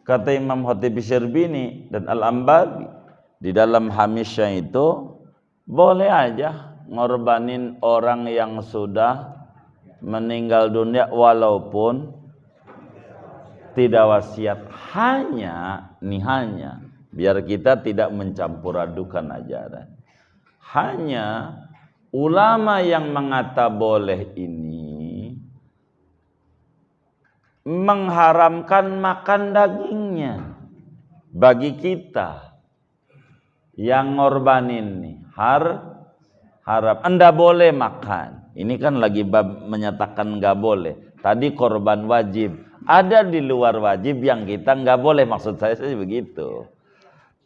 Kata Imam Khatib Syarbini dan Al-Ambabi di dalam hamisnya itu, boleh aja ngorbanin orang yang sudah meninggal dunia walaupun tidak wasiat. Hanya biar kita tidak mencampur adukan ajaran. Hanya ulama yang mengata boleh ini mengharamkan makan dagingnya. Bagi kita yang ngorbanin nih harap Anda boleh makan. Ini kan lagi bab menyatakan nggak boleh. Tadi korban wajib, ada di luar wajib yang kita nggak boleh. Maksud saya sih begitu,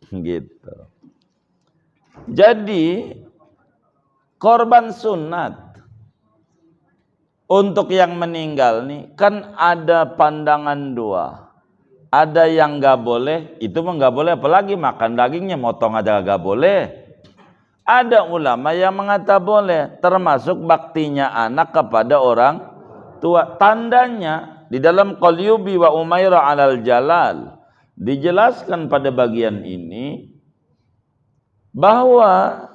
gitu. Jadi korban sunat untuk yang meninggal nih kan ada pandangan dua. Ada yang nggak boleh, itu mah nggak boleh, apalagi makan dagingnya, motong aja nggak boleh. Ada ulama yang mengata boleh, termasuk baktinya anak kepada orang tua. Tandanya di dalam Qalyubi wa Umairah alal Jalal dijelaskan pada bagian ini bahwa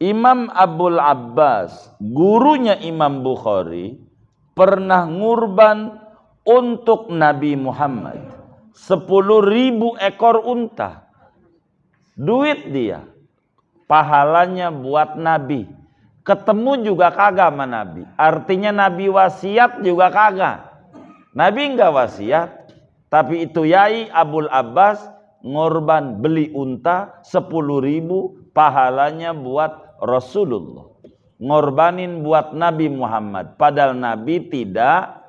Imam Abul Abbas, gurunya Imam Bukhari, pernah ngurban untuk Nabi Muhammad 10.000 ekor unta. Duit dia, pahalanya buat Nabi. Ketemu juga kagak sama Nabi. Artinya Nabi wasiat juga kagak. Nabi enggak wasiat, tapi itu Yai Abul Abbas ngorban beli unta 10.000, pahalanya buat Rasulullah. Ngorbanin buat Nabi Muhammad, padahal Nabi tidak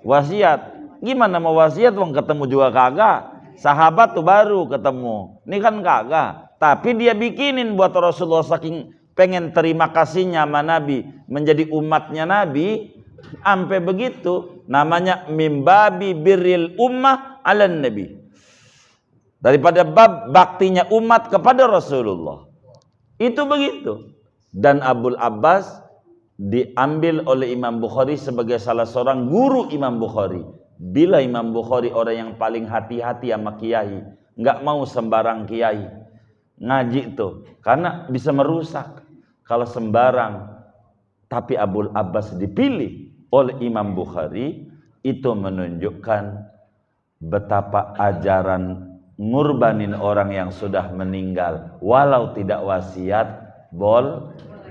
wasiat. Gimana mau wasiat wong ketemu juga kagak? Sahabat tuh baru ketemu, ini kan kagak. Tapi dia bikinin buat Rasulullah, saking pengen terima kasihnya sama Nabi, menjadi umatnya Nabi. Sampai begitu, namanya mimbabi birril ummah ala Nabi, daripada bab baktinya umat kepada Rasulullah. Itu begitu. Dan Abul Abbas diambil oleh Imam Bukhari sebagai salah seorang guru Imam Bukhari. Bila Imam Bukhari orang yang paling hati-hati sama kiai, nggak mau sembarang kiai ngaji tuh, karena bisa merusak kalau sembarang. Tapi Abul Abbas dipilih oleh Imam Bukhari, itu menunjukkan betapa ajaran ngurbanin orang yang sudah meninggal walau tidak wasiat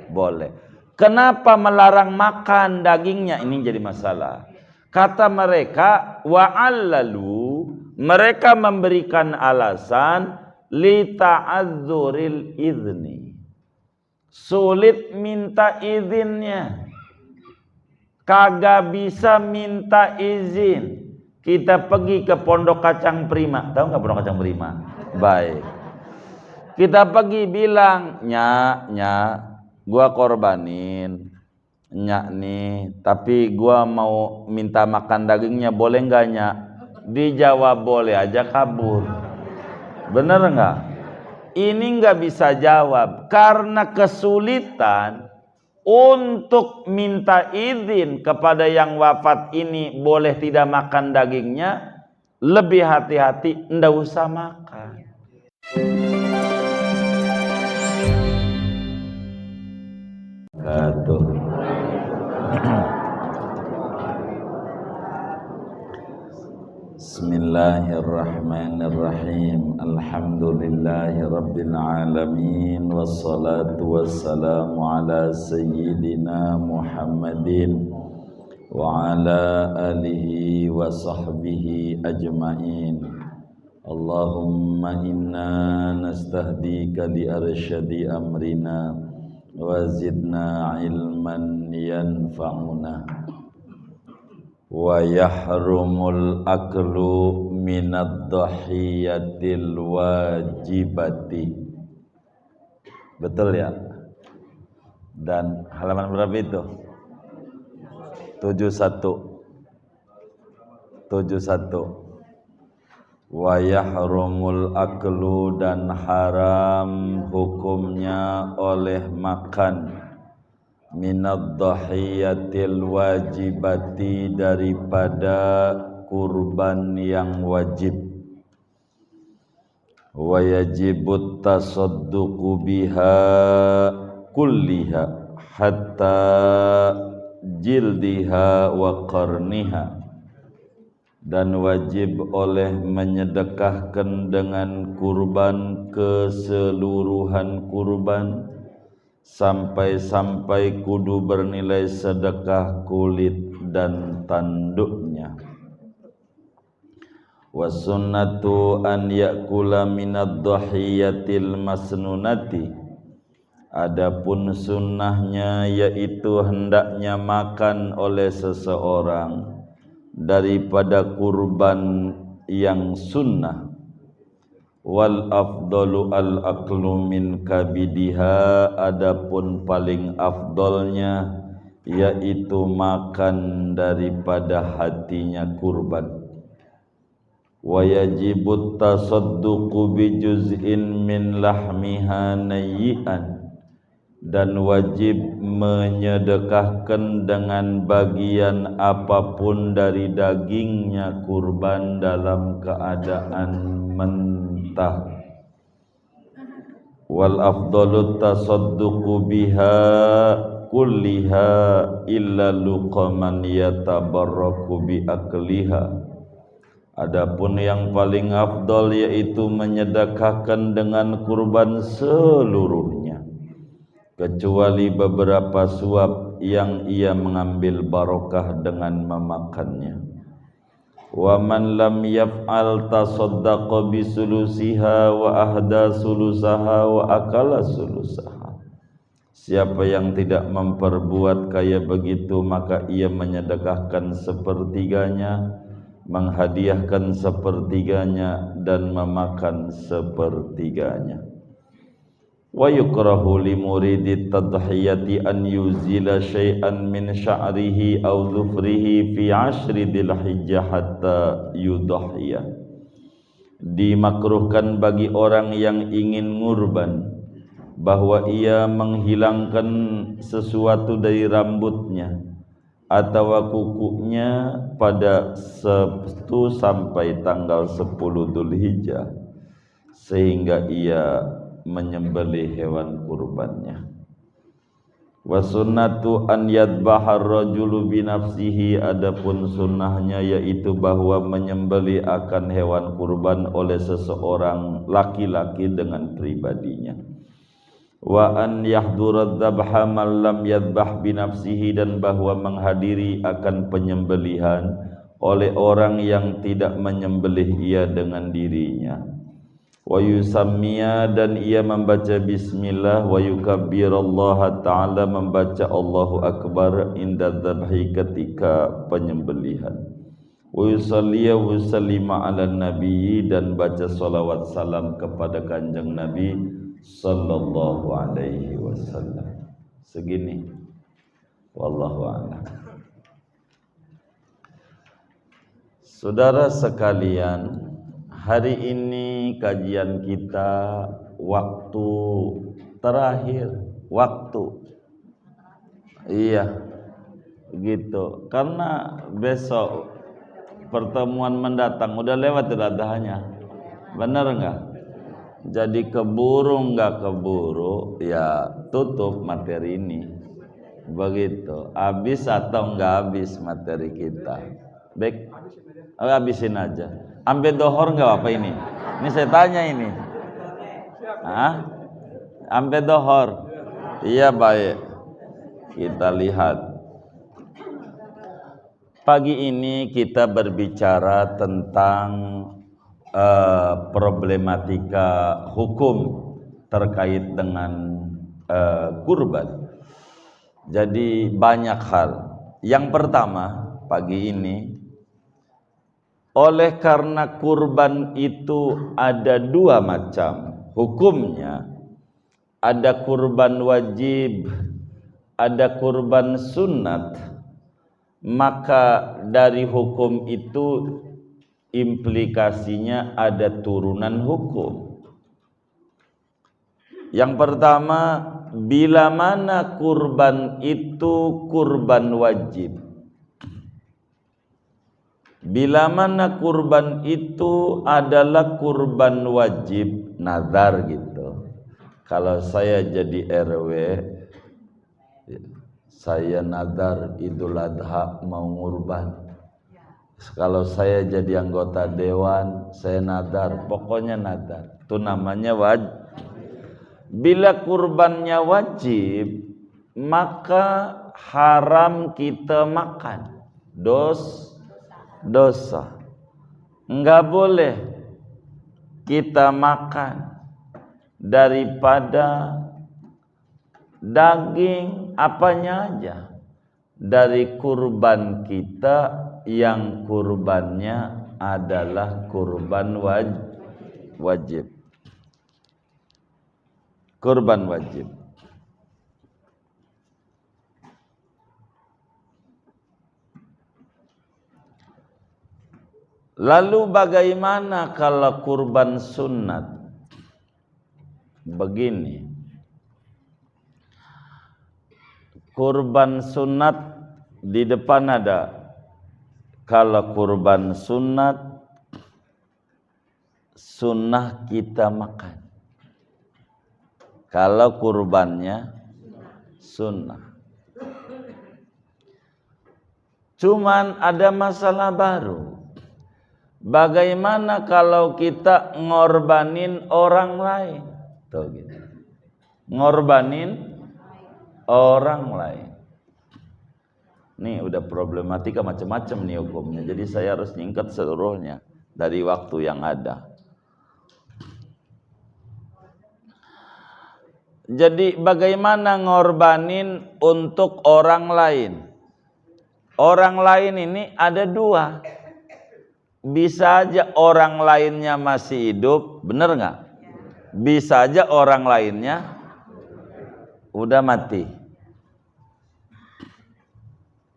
boleh. Kenapa melarang makan dagingnya? Ini jadi masalah. Kata mereka, wa'allalu, mereka memberikan alasan li ta'adzuril idzni, sulit minta izinnya, kagak bisa minta izin. Kita pergi ke Pondok Kacang Prima, tahu nggak Pondok Kacang Prima? Baik. Kita pergi bilang, nyak, gua korbanin, nyak nih, tapi gua mau minta makan dagingnya, boleh nggak nyak? Dijawab boleh aja, kabur. Bener nggak? Ini nggak bisa jawab karena kesulitan untuk minta izin kepada yang wafat ini boleh tidak makan dagingnya. Lebih hati-hati, ndak usah makan. Aduh. Bismillahirrahmanirrahim. Alhamdulillahi rabbil alamin, wassalatu wassalamu ala sayyidina Muhammadin wa ala alihi wa sahbihi ajma'in. Allahumma inna nastahdika li arsyadi amrina wa zidna ilman yanfa'una. Wa yahrumul aklu minad dhahiyatil wajibati. Betul ya? Dan halaman berapa itu? 71. Wa yahrumul aklu, dan haram hukumnya oleh makan minad dhahiyatil wajibati, daripada kurban yang wajib. Wa yajibut tasadduqu biha kulliha hatta jildiha wa qarniha, dan wajib oleh menyedekahkan dengan kurban keseluruhan kurban sampai-sampai kudu bernilai sedekah kulit dan tanduknya. Wa sunnatu an ya'kula minad dhahiyatil masnunati, adapun sunnahnya yaitu hendaknya makan oleh seseorang daripada kurban yang sunnah. Wal afdalu al aklu min kabidiha, adapun paling afdolnya yaitu makan daripada hatinya kurban. Wa yajibut tasadduqu bi juz'in min lahmiha nayyi'an, dan wajib menyedekahkan dengan bagian apapun dari dagingnya kurban dalam keadaan mentah. Wal afdalu tasadduqu biha kulliha illa luqaman yatabarraku bi akliha, adapun yang paling afdal yaitu menyedekahkan dengan kurban seluruhnya, kecuali beberapa suap yang ia mengambil barokah dengan memakannya. Wa man lam yaf'al tasaddaqa bi sulusiha wa ahda sulusaha wa akala sulusaha. Siapa yang tidak memperbuat kayak begitu, maka ia menyedekahkan sepertiganya, menghadiahkan sepertiganya, dan memakan sepertiganya. Wa yukrahu li muridi tadhiyati an yuzila syai'an min sya'rihi aw dhufrihi fi 'ashri dzulhijjah hatta yudhhiya. Dimakruhkan bagi orang yang ingin ngurban bahwa ia menghilangkan sesuatu dari rambutnya atau kukunya pada 1 sampai tanggal 10 Dzulhijjah, sehingga ia menyembelih hewan kurbannya. Wa sunnatu an yadbahar rajulu bi nafsihi, adapun sunnahnya yaitu bahwa menyembelih akan hewan kurban oleh seseorang laki-laki dengan pribadinya. Wa an yahdura dzabha man lam yadbah bi nafsihi, dan bahwa menghadiri akan penyembelihan oleh orang yang tidak menyembelih ia dengan dirinya. Wa yusammiya, dan ia membaca bismillah, wa yukabbirallaha ta'ala, membaca Allahu akbar inda dzabhi, ketika penyembelihan. Wa yusalliya wa yusallima ala nabi, dan baca salawat salam kepada kanjeng Nabi sallallahu alaihi wasallam. Segini, wallahu a'lam. Saudara sekalian, hari ini kajian kita waktu terakhir, iya gitu, karena besok pertemuan mendatang udah lewat adanya, benar enggak? Jadi keburu enggak keburu ya tutup materi ini, begitu. Habis atau enggak habis materi kita? Baik, habisin aja. Sampai dohor enggak apa ini? Ini saya tanya ini. Sampai dohor? Iya, baik. Kita lihat. Pagi ini kita berbicara tentang problematika hukum terkait dengan kurban. Jadi banyak hal. Yang pertama pagi ini, oleh karena kurban itu ada 2 macam hukumnya, ada kurban wajib, ada kurban sunat, maka dari hukum itu implikasinya ada turunan hukum. Yang pertama, bila mana kurban itu kurban wajib, Bila mana kurban itu adalah kurban wajib, nazar gitu. Kalau saya jadi RW, saya nazar Idul Adha mau ngurban. Kalau saya jadi anggota dewan, saya nazar, pokoknya nazar. Itu namanya wajib. Bila kurbannya wajib, maka haram kita makan. Dosa. Enggak boleh kita makan daripada daging apanya aja dari kurban kita yang kurbannya adalah kurban wajib. Kurban wajib. Lalu bagaimana kalau kurban sunat? Begini. Kurban sunat di depan ada. Kalau kurban sunat, sunnah kita makan. Kalau kurbannya sunnah. Cuman ada masalah baru. Bagaimana kalau kita ngorbanin orang lain? Tuh gitu. Ngorbanin orang lain. Nih udah problematika macam-macam nih hukumnya. Jadi saya harus nyingkat seluruhnya dari waktu yang ada. Jadi bagaimana ngorbanin untuk orang lain? Orang lain ini ada dua. Bisa aja orang lainnya masih hidup, bener nggak? Bisa aja orang lainnya udah mati.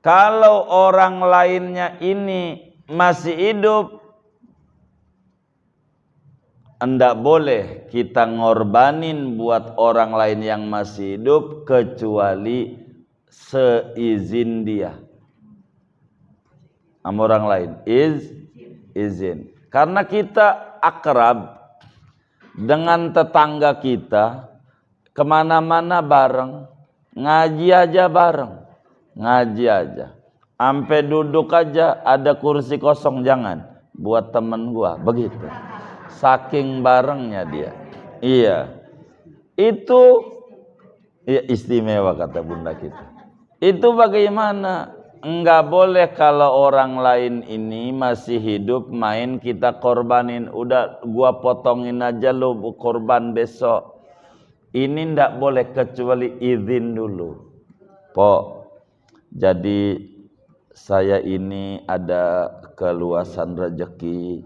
Kalau orang lainnya ini masih hidup, enggak boleh kita ngorbanin buat orang lain yang masih hidup kecuali seizin dia. Sama orang lain izin. Karena kita akrab dengan tetangga kita, kemana-mana bareng, ngaji aja bareng. Ngaji aja, sampai duduk aja ada kursi kosong jangan buat temen gua, begitu. Saking barengnya dia. Iya. Itu ya istimewa kata bunda kita. Itu bagaimana? Enggak boleh kalau orang lain ini masih hidup main kita korbanin. Udah gua potongin aja lo korban besok. Ini enggak boleh kecuali izin dulu. Jadi saya ini ada keluasan rezeki,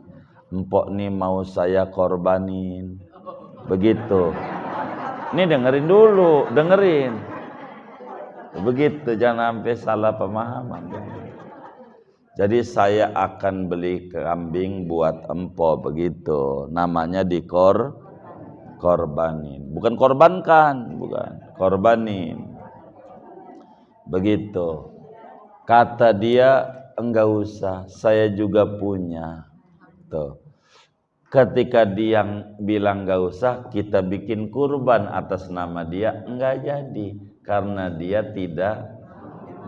empok nih mau saya korbanin, begitu. Ini dengerin dulu, begitu, jangan sampai salah pemahaman. Jadi saya akan beli kambing buat empok, begitu. Namanya korbanin, bukan korbankan, bukan korbanin. Begitu. Kata dia, enggak usah, saya juga punya. Tuh. Ketika dia bilang enggak usah, kita bikin kurban atas nama dia, enggak jadi. Karena dia tidak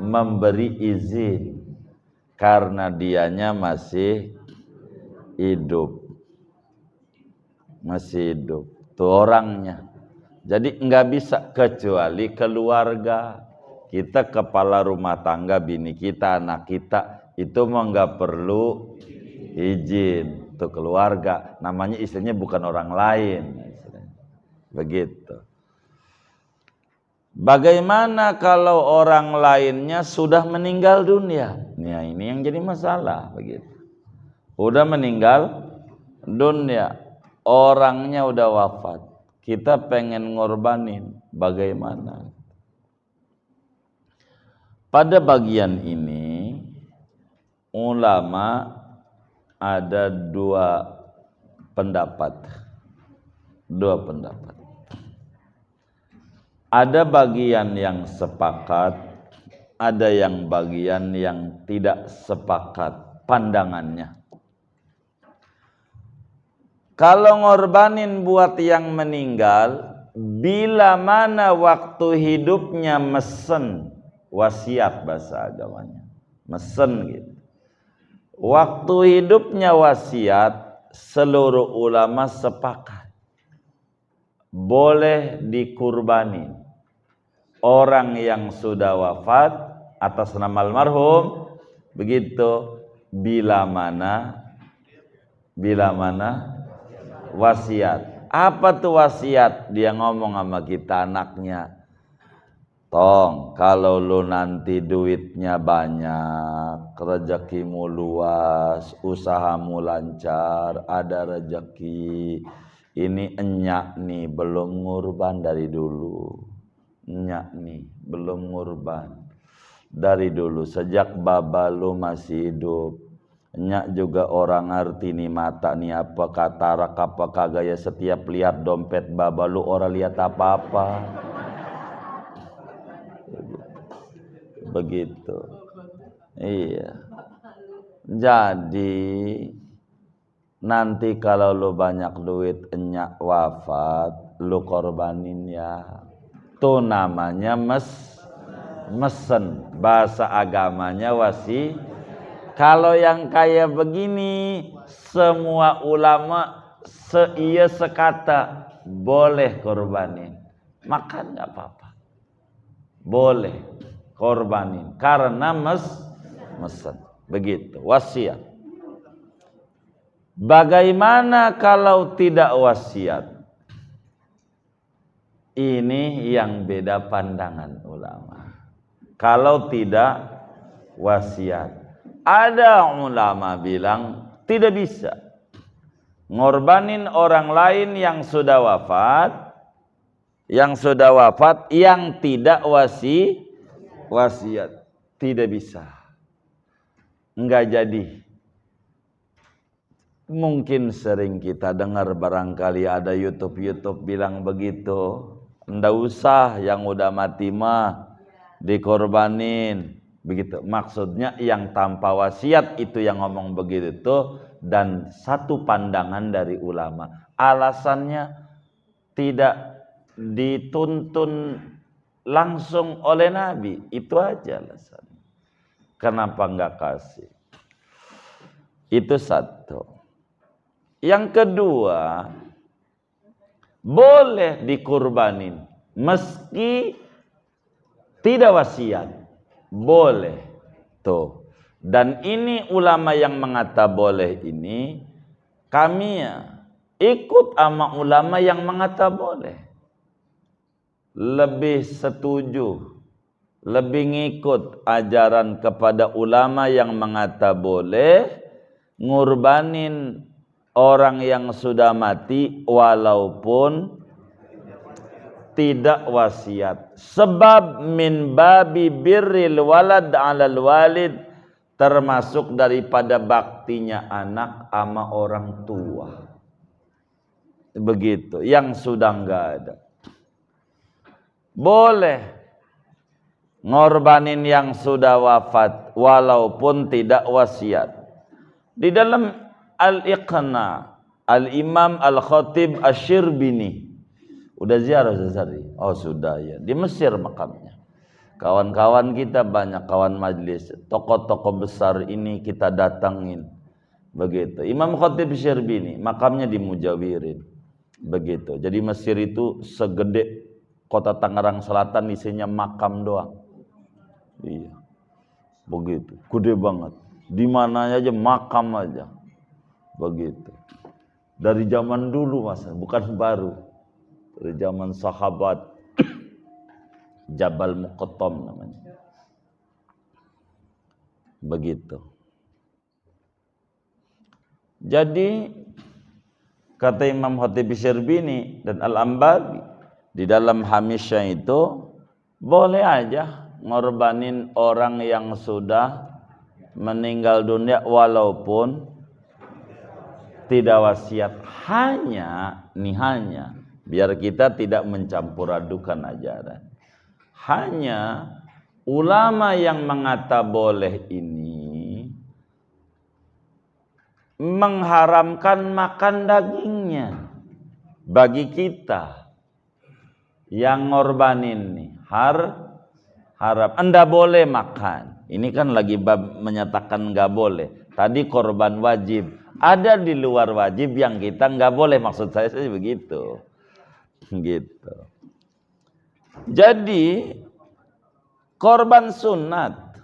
memberi izin. Karena dianya masih hidup. Masih hidup. Tuh orangnya. Jadi enggak bisa kecuali keluarga. Kita kepala rumah tangga, bini kita, anak kita, itu mah nggak perlu izin. Itu keluarga, namanya istrinya bukan orang lain. Begitu. Bagaimana kalau orang lainnya sudah meninggal dunia? Nah, ini yang jadi masalah. Begitu. Udah meninggal dunia, orangnya udah wafat. Kita pengen ngorbanin, bagaimana? Pada bagian ini ulama ada dua pendapat. Ada bagian yang sepakat, ada yang bagian yang tidak sepakat pandangannya. Kalau ngorbanin buat yang meninggal, bila mana waktu hidupnya mesen, wasiat bahasa agamanya, mesen gitu. Waktu hidupnya wasiat, seluruh ulama sepakat boleh dikurbani orang yang sudah wafat atas nama almarhum, begitu bila mana wasiat. Apa tuh wasiat? Dia ngomong sama kita anaknya, tong kalau lu nanti duitnya banyak, rezekimu luas, usahamu lancar, ada rezeki, ini enyak nih belum ngurban dari dulu, enyak nih belum ngurban dari dulu, sejak baba lu masih hidup. Nyak juga orang ngerti nih mata nih apa katarak apa kagak ya, setiap lihat dompet baba lu orang lihat apa-apa. Begitu. Iya. Jadi nanti kalau lu banyak duit enyak wafat, lu korbanin ya. Tuh namanya mesen. Bahasa agamanya wasi. Kalau yang kayak begini, semua ulama seiya sekata boleh korbanin, makan nggak apa-apa, boleh korbanin karena mesen. Begitu wasiat. Bagaimana kalau tidak wasiat? Ini yang beda pandangan ulama. Kalau tidak wasiat, ada ulama bilang tidak bisa ngorbanin orang lain yang sudah wafat, yang tidak wasiat, tidak bisa, enggak jadi. Mungkin sering kita dengar, barangkali ada YouTube bilang begitu, ndak usah yang udah mati mah dikorbanin. Begitu maksudnya, yang tanpa wasiat itu yang ngomong begitu tuh. Dan satu pandangan dari ulama, alasannya tidak dituntun langsung oleh Nabi, itu aja alasannya. Kenapa enggak kasih? Itu satu. Yang kedua, boleh dikurbanin meski tidak wasiat. Boleh tuh. Dan ini ulama yang mengata boleh ini, kami ya ikut sama ulama yang mengata boleh. Lebih setuju, lebih ngikut ajaran kepada ulama yang mengata boleh ngurbanin orang yang sudah mati walaupun tidak wasiat. Sebab min babi birril walad 'alal walid, termasuk daripada baktinya anak sama orang tua. Begitu, yang sudah enggak ada. Boleh ngorbanin yang sudah wafat walaupun tidak wasiat. Di dalam Al-Iqna, Al-Imam Al-Khatib Asy-Syirbini, udah ziarah Zazari? Oh sudah ya, di Mesir makamnya. Kawan-kawan kita banyak, kawan majlis, tokoh-tokoh besar ini kita datangin. Begitu. Imam Khatib Asy-Syirbini, makamnya di Mujawirin. Begitu. Jadi Mesir itu segede kota Tangerang Selatan, isinya makam doang. Iya. Begitu. Gede banget. Di mana aja makam aja. Begitu. Dari zaman dulu Mas, bukan baru. Dari zaman sahabat. Jabal Muqattam namanya. Begitu. Jadi kata Imam Khatib Asy-Syirbini dan Al-Ambabi di dalam Hamisya itu, boleh aja ngorbanin orang yang sudah meninggal dunia walaupun tidak wasiat. Hanya biar kita tidak mencampur adukan ajaran. Hanya ulama yang mengata boleh ini mengharamkan makan dagingnya bagi kita yang ngorbanin nih. Haram, Anda boleh makan. Ini kan lagi bab menyatakan nggak boleh. Tadi korban wajib. Ada di luar wajib yang kita nggak boleh. Maksud saya sih begitu. Gitu. Jadi korban sunat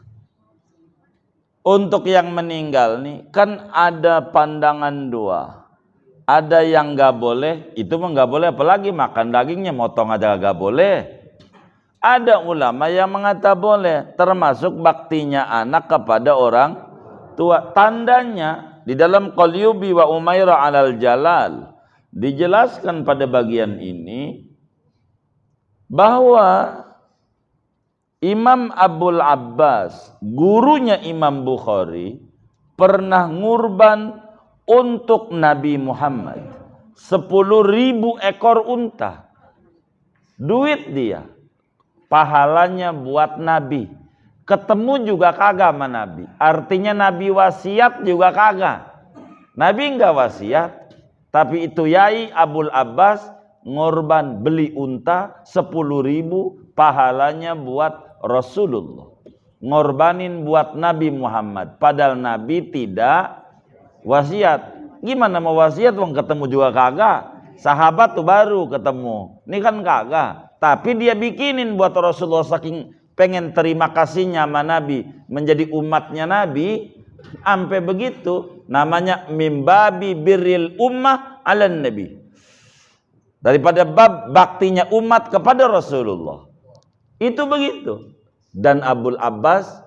untuk yang meninggal nih kan ada pandangan dua. Ada yang nggak boleh, itu mah nggak boleh. Apalagi makan dagingnya, motong aja nggak boleh. Ada ulama yang mengatakan boleh, termasuk baktinya anak kepada orang tua. Tandanya di dalam Qalyubi wa Umairah alal Jalal dijelaskan pada bagian ini bahwa Imam Abul Abbas, gurunya Imam Bukhari, pernah ngurban untuk Nabi Muhammad 10.000 ekor unta. Duit dia, pahalanya buat Nabi. Ketemu juga kagak sama Nabi. Artinya Nabi wasiat juga kagak. Nabi enggak wasiat, tapi itu Yai Abul Abbas ngorban beli unta 10.000, pahalanya buat Rasulullah. Ngorbanin buat Nabi Muhammad. Padahal Nabi tidak wasiat. Gimana mau wasiat wong ketemu juga kagak. Sahabat tuh baru ketemu. Ini kan kagak. Tapi dia bikinin buat Rasulullah saking pengen terima kasihnya sama Nabi, menjadi umatnya Nabi. Sampai begitu namanya mimbabi birril ummah ala nabi. Daripada bab baktinya umat kepada Rasulullah. Itu begitu. Dan Abul Abbas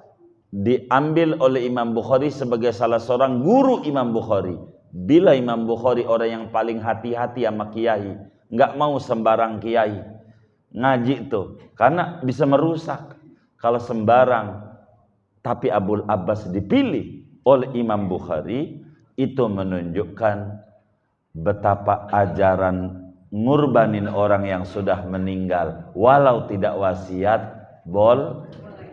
diambil oleh Imam Bukhari sebagai salah seorang guru Imam Bukhari. Bila Imam Bukhari orang yang paling hati-hati sama kiai, nggak mau sembarang kiai ngaji tuh, karena bisa merusak kalau sembarang. Tapi Abul Abbas dipilih oleh Imam Bukhari, itu menunjukkan betapa ajaran ngurbanin orang yang sudah meninggal walau tidak wasiat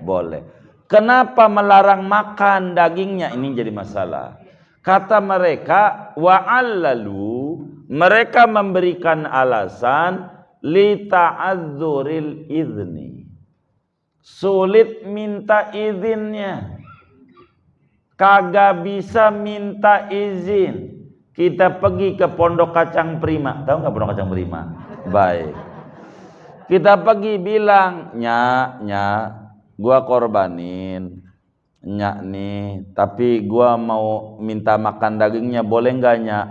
boleh. Kenapa melarang makan dagingnya? Ini jadi masalah. Kata mereka, wa'allalu, mereka memberikan alasan li ta'adzuril izni. Sulit minta izinnya. Kagak bisa minta izin. Kita pergi ke Pondok Kacang Prima. Tahu nggak Pondok Kacang Prima? Baik. Kita pergi bilang, nyak, gua korbanin. Nyak nih, tapi gua mau minta makan dagingnya, boleh nggak nyak?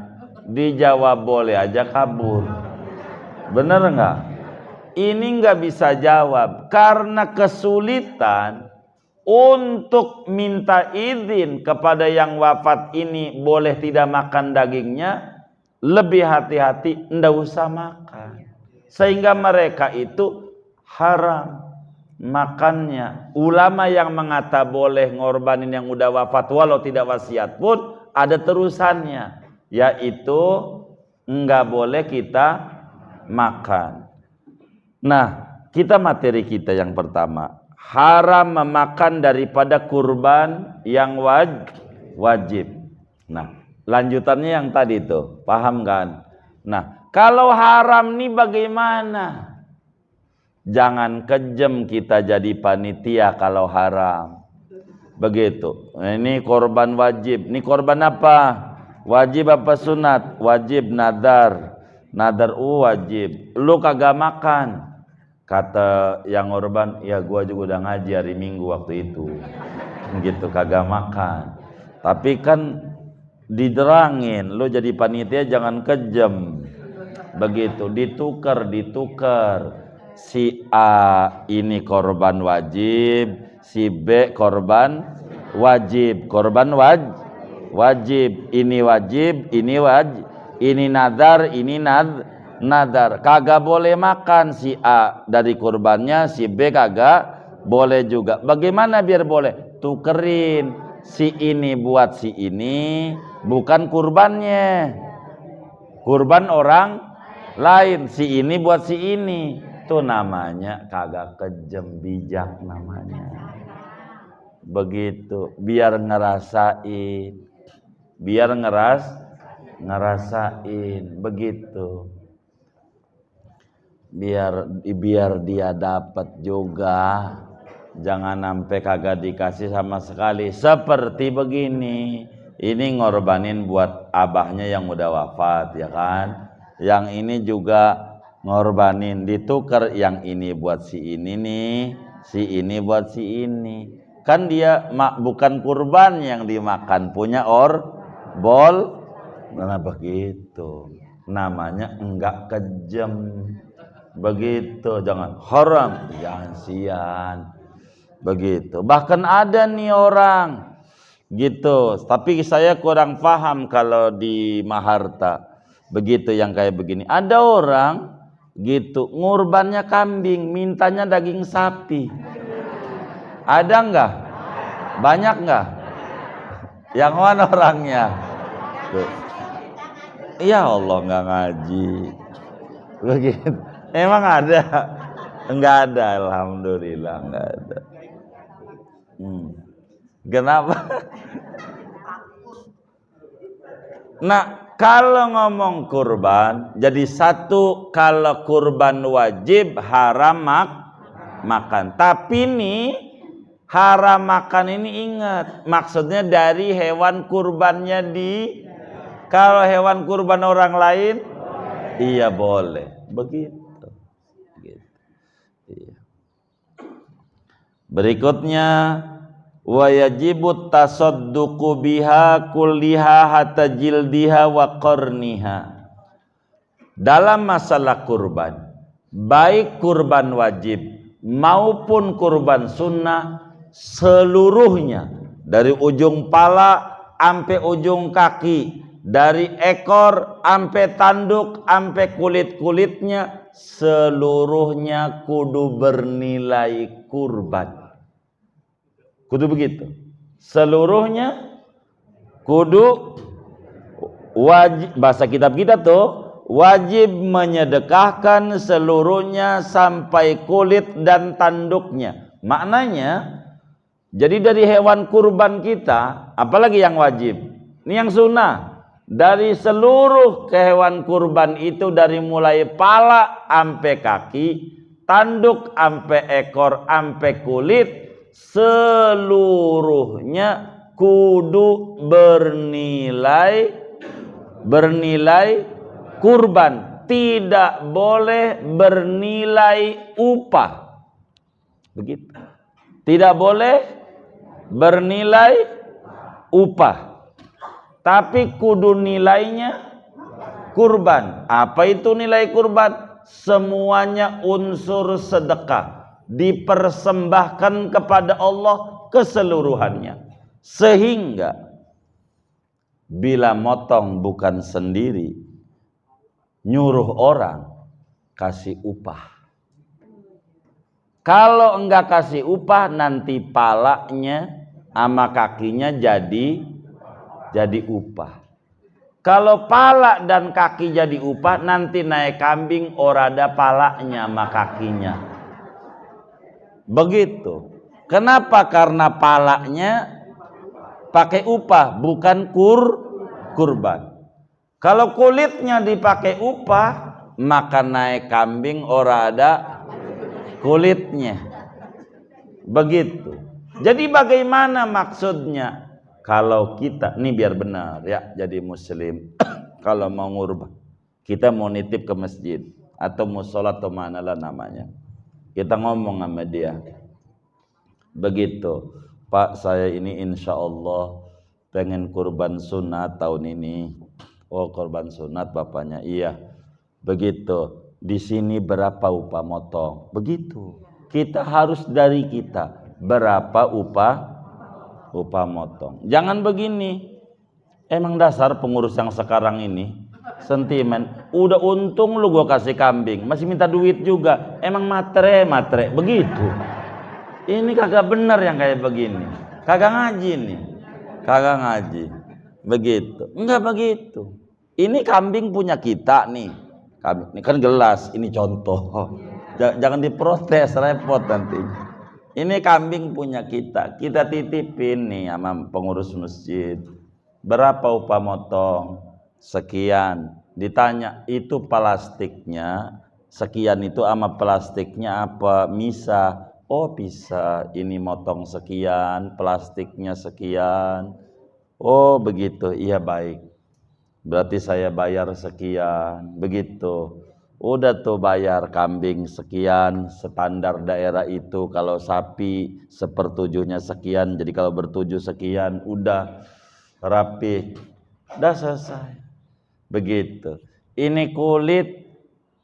Dijawab boleh aja, kabur. Bener nggak? Ini nggak bisa jawab karena kesulitan untuk minta izin kepada yang wafat ini boleh tidak makan dagingnya. Lebih hati-hati, ndak usah makan. Sehingga mereka itu haram makannya. Ulama yang mengata boleh ngorbanin yang udah wafat walau tidak wasiat pun ada terusannya, yaitu enggak boleh kita makan. Nah, kita materi kita yang pertama, haram memakan daripada kurban yang wajib. Nah, lanjutannya yang tadi itu, paham kan? Nah, kalau haram nih bagaimana? Jangan kejam kita jadi panitia kalau haram. Begitu. Ini korban wajib. Ini korban apa? Wajib apa sunat? Wajib nadar. Nadar wajib. Lu kagak makan. Kata yang korban, ya gua juga udah ngaji hari Minggu waktu itu. Gitu, kagak makan. Tapi kan diderangin, lu jadi panitia jangan kejam. Begitu, ditukar. Si A ini korban wajib, si B korban wajib. Korban wajib, ini wajib, ini nadar, ini nadar. Kagak boleh makan si A dari kurbannya, si B kagak boleh juga. Bagaimana biar boleh? Tukerin, si ini buat si ini, bukan kurbannya. Kurban orang lain, si ini buat si ini. Itu namanya kagak kejam, bijak namanya. Begitu, biar ngerasain. biar ngerasain begitu. Biar dia dapat juga. Jangan sampai kagak dikasih sama sekali. Seperti begini, ini ngorbanin buat abahnya yang udah wafat, ya kan? Yang ini juga ngorbanin, ditukar, yang ini buat si ini nih, si ini buat si ini. Kan dia bukan kurban yang dimakan, punya bol. Nah begitu, namanya enggak kejam. Begitu, jangan haram, jangan sian. Begitu. Bahkan ada nih orang gitu, tapi saya kurang paham kalau di Maharta begitu yang kayak begini. Ada orang gitu ngurbannya kambing, mintanya daging sapi. Ada enggak? Banyak enggak? Yang mana orangnya? Tuh. Ya Allah, enggak ngaji. Begitu. Emang ada? Enggak ada, alhamdulillah enggak ada. Kenapa? Nah, kalau ngomong kurban, jadi satu, kalau kurban wajib haram makan. Tapi nih haram makan ini ingat, maksudnya dari hewan kurbannya kalau hewan kurban orang lain, iya boleh. Begitu. Iya. Berikutnya, wa yajibut tasadduqu biha kulliha hatta jildiha wa qarniha. Dalam masalah kurban, baik kurban wajib maupun kurban sunnah, seluruhnya dari ujung pala sampai ujung kaki, dari ekor sampai tanduk sampai kulit-kulitnya, seluruhnya kudu bernilai kurban. Kudu begitu. Seluruhnya kudu wajib, bahasa kitab kita tuh, wajib menyedekahkan seluruhnya sampai kulit dan tanduknya. Maknanya, jadi dari hewan kurban kita, apalagi yang wajib, ini yang sunnah, dari seluruh hewan kurban itu, dari mulai pala sampai kaki, tanduk sampai ekor sampai kulit, seluruhnya kudu bernilai kurban, tidak boleh bernilai upah. Begitu. Tidak boleh bernilai upah, tapi kudu nilainya kurban. Apa itu nilai kurban? Semuanya unsur sedekah, dipersembahkan kepada Allah keseluruhannya, sehingga bila motong bukan sendiri, nyuruh orang kasih upah. Kalau enggak kasih upah, nanti palanya sama kakinya jadi upah. Kalau pala dan kaki jadi upah, nanti naik kambing orada palanya sama kakinya. Begitu. Kenapa? Karena palanya pakai upah, bukan kurban. Kalau kulitnya dipakai upah, maka naik kambing orada kulitnya. Begitu. Jadi bagaimana maksudnya? Kalau kita, ini biar benar ya, jadi muslim, kalau mau ngurban, kita mau nitip ke masjid atau musola atau mana lah namanya, kita ngomong sama dia begitu, Pak, saya ini insya Allah pengen kurban sunat tahun ini. Oh, kurban sunat bapaknya, iya. Begitu. Di sini berapa upah motong? Begitu. Kita harus dari kita berapa upah motong. Jangan begini. Emang dasar pengurus yang sekarang ini sentimen. Udah untung lu gua kasih kambing, masih minta duit juga. Emang matre begitu. Ini kagak bener yang kayak begini. Kagak ngaji nih. Kagak ngaji. Begitu. Enggak begitu. Ini kambing punya kita nih. Kambing ini kan gelas, ini contoh. Jangan diprotes, repot nanti. Ini kambing punya kita titipin nih sama pengurus masjid. Berapa upah motong? Sekian. Ditanya, itu plastiknya sekian, itu ama plastiknya apa? Misah. Oh bisa, ini motong sekian, plastiknya sekian. Oh begitu, iya baik. Berarti saya bayar sekian, begitu. Udah tuh bayar kambing sekian, standar daerah itu. Kalau sapi sepertujuhnya sekian, jadi kalau bertujuh sekian, udah rapi, udah selesai. Begitu. Ini kulit,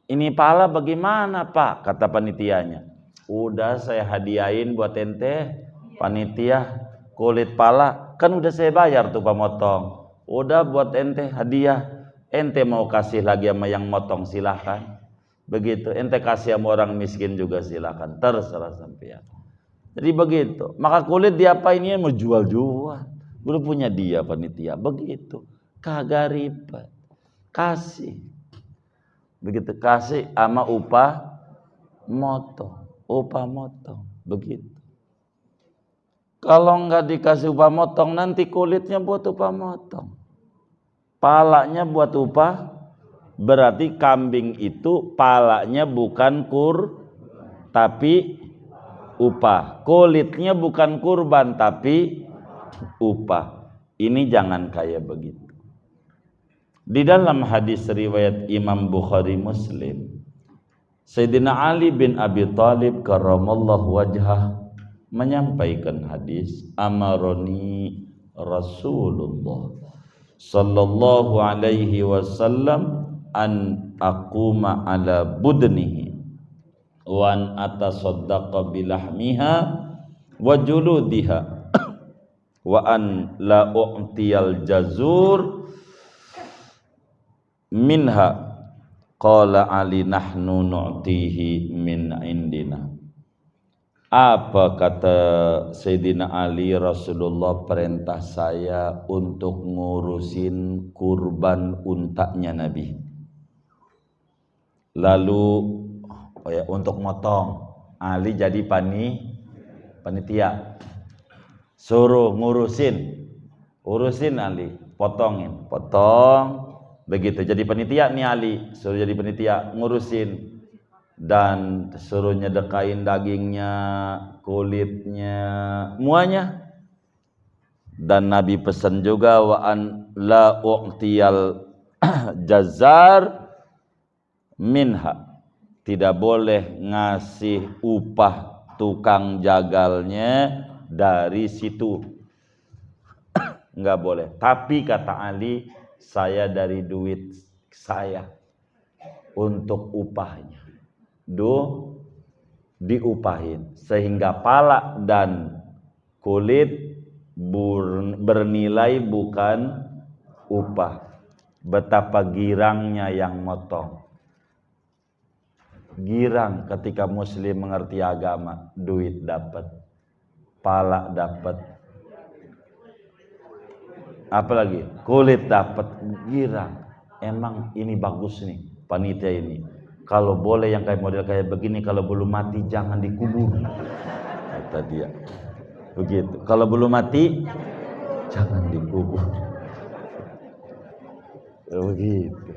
ini pala bagaimana Pak? Kata panitianya. Udah saya hadiahin buat ente, panitia, kulit pala. Kan udah saya bayar tuh pemotong. Udah buat ente hadiah. Ente mau kasih lagi sama yang motong silahkan. Begitu. Ente kasih sama orang miskin juga silahkan. Terserah sampean. Jadi begitu. Maka kulit diapain, ini mau jual-jual. Udah punya dia panitia. Begitu. Kagak ribet. Kasih. Begitu kasih sama upah motong. Upah motong, begitu. Kalau nggak dikasih upah motong, nanti kulitnya buat upah motong, palanya buat upah. Berarti kambing itu palanya bukan tapi upah. Kulitnya bukan kurban tapi upah. Ini jangan kayak begitu. Di dalam hadis riwayat Imam Bukhari Muslim, Sayyidina Ali bin Abi Thalib karramallahu wajhah menyampaikan hadis, amaroni Rasulullah sallallahu alaihi wasallam an aquma ala budnihi wa an atasaddaqa bilahmiha wa juludiha wa an la u'tiyal jazur minha. Qala Ali nahnu nu'tihi min indina. Apa kata Sayyidina Ali, Rasulullah perintah saya untuk ngurusin kurban untanya Nabi. Lalu untuk motong, Ali jadi panitia. Suruh urusin Ali, potong. Begitu, jadi panitia nih Ali, suruh jadi panitia, ngurusin. Dan suruh nyedekain dagingnya, kulitnya, muanya. Dan Nabi pesan juga, wa an la u'tiyal jazar minha. Tidak boleh ngasih upah tukang jagalnya dari situ. Enggak boleh. Tapi kata Ali, saya dari duit saya untuk upahnya. Diupahin sehingga pala dan kulit bernilai bukan upah. Betapa girangnya yang motong. Girang ketika muslim mengerti agama, duit dapat, pala dapat, apalagi kulit dapat, girang. Emang ini bagus nih panitia ini. Kalau boleh yang kayak model kayak begini, kalau belum mati jangan dikubur, kata dia. Begitu. Kalau belum mati jangan dikubur. Begitu.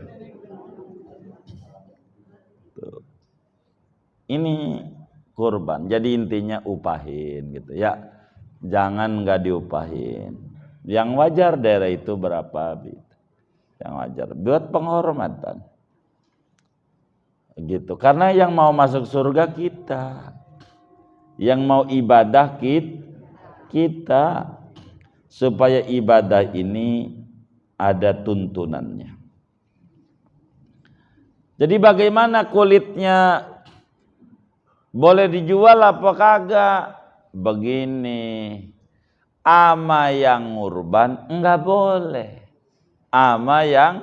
Tuh. Ini kurban. Jadi intinya upahin gitu ya. Jangan nggak diupahin. Yang wajar daerah itu berapa gitu. Yang wajar buat penghormatan. Gitu. Karena yang mau masuk surga kita, yang mau ibadah kita, supaya ibadah ini ada tuntunannya. Jadi bagaimana kulitnya, boleh dijual apa kagak? Begini, ama yang ngurban enggak boleh, ama yang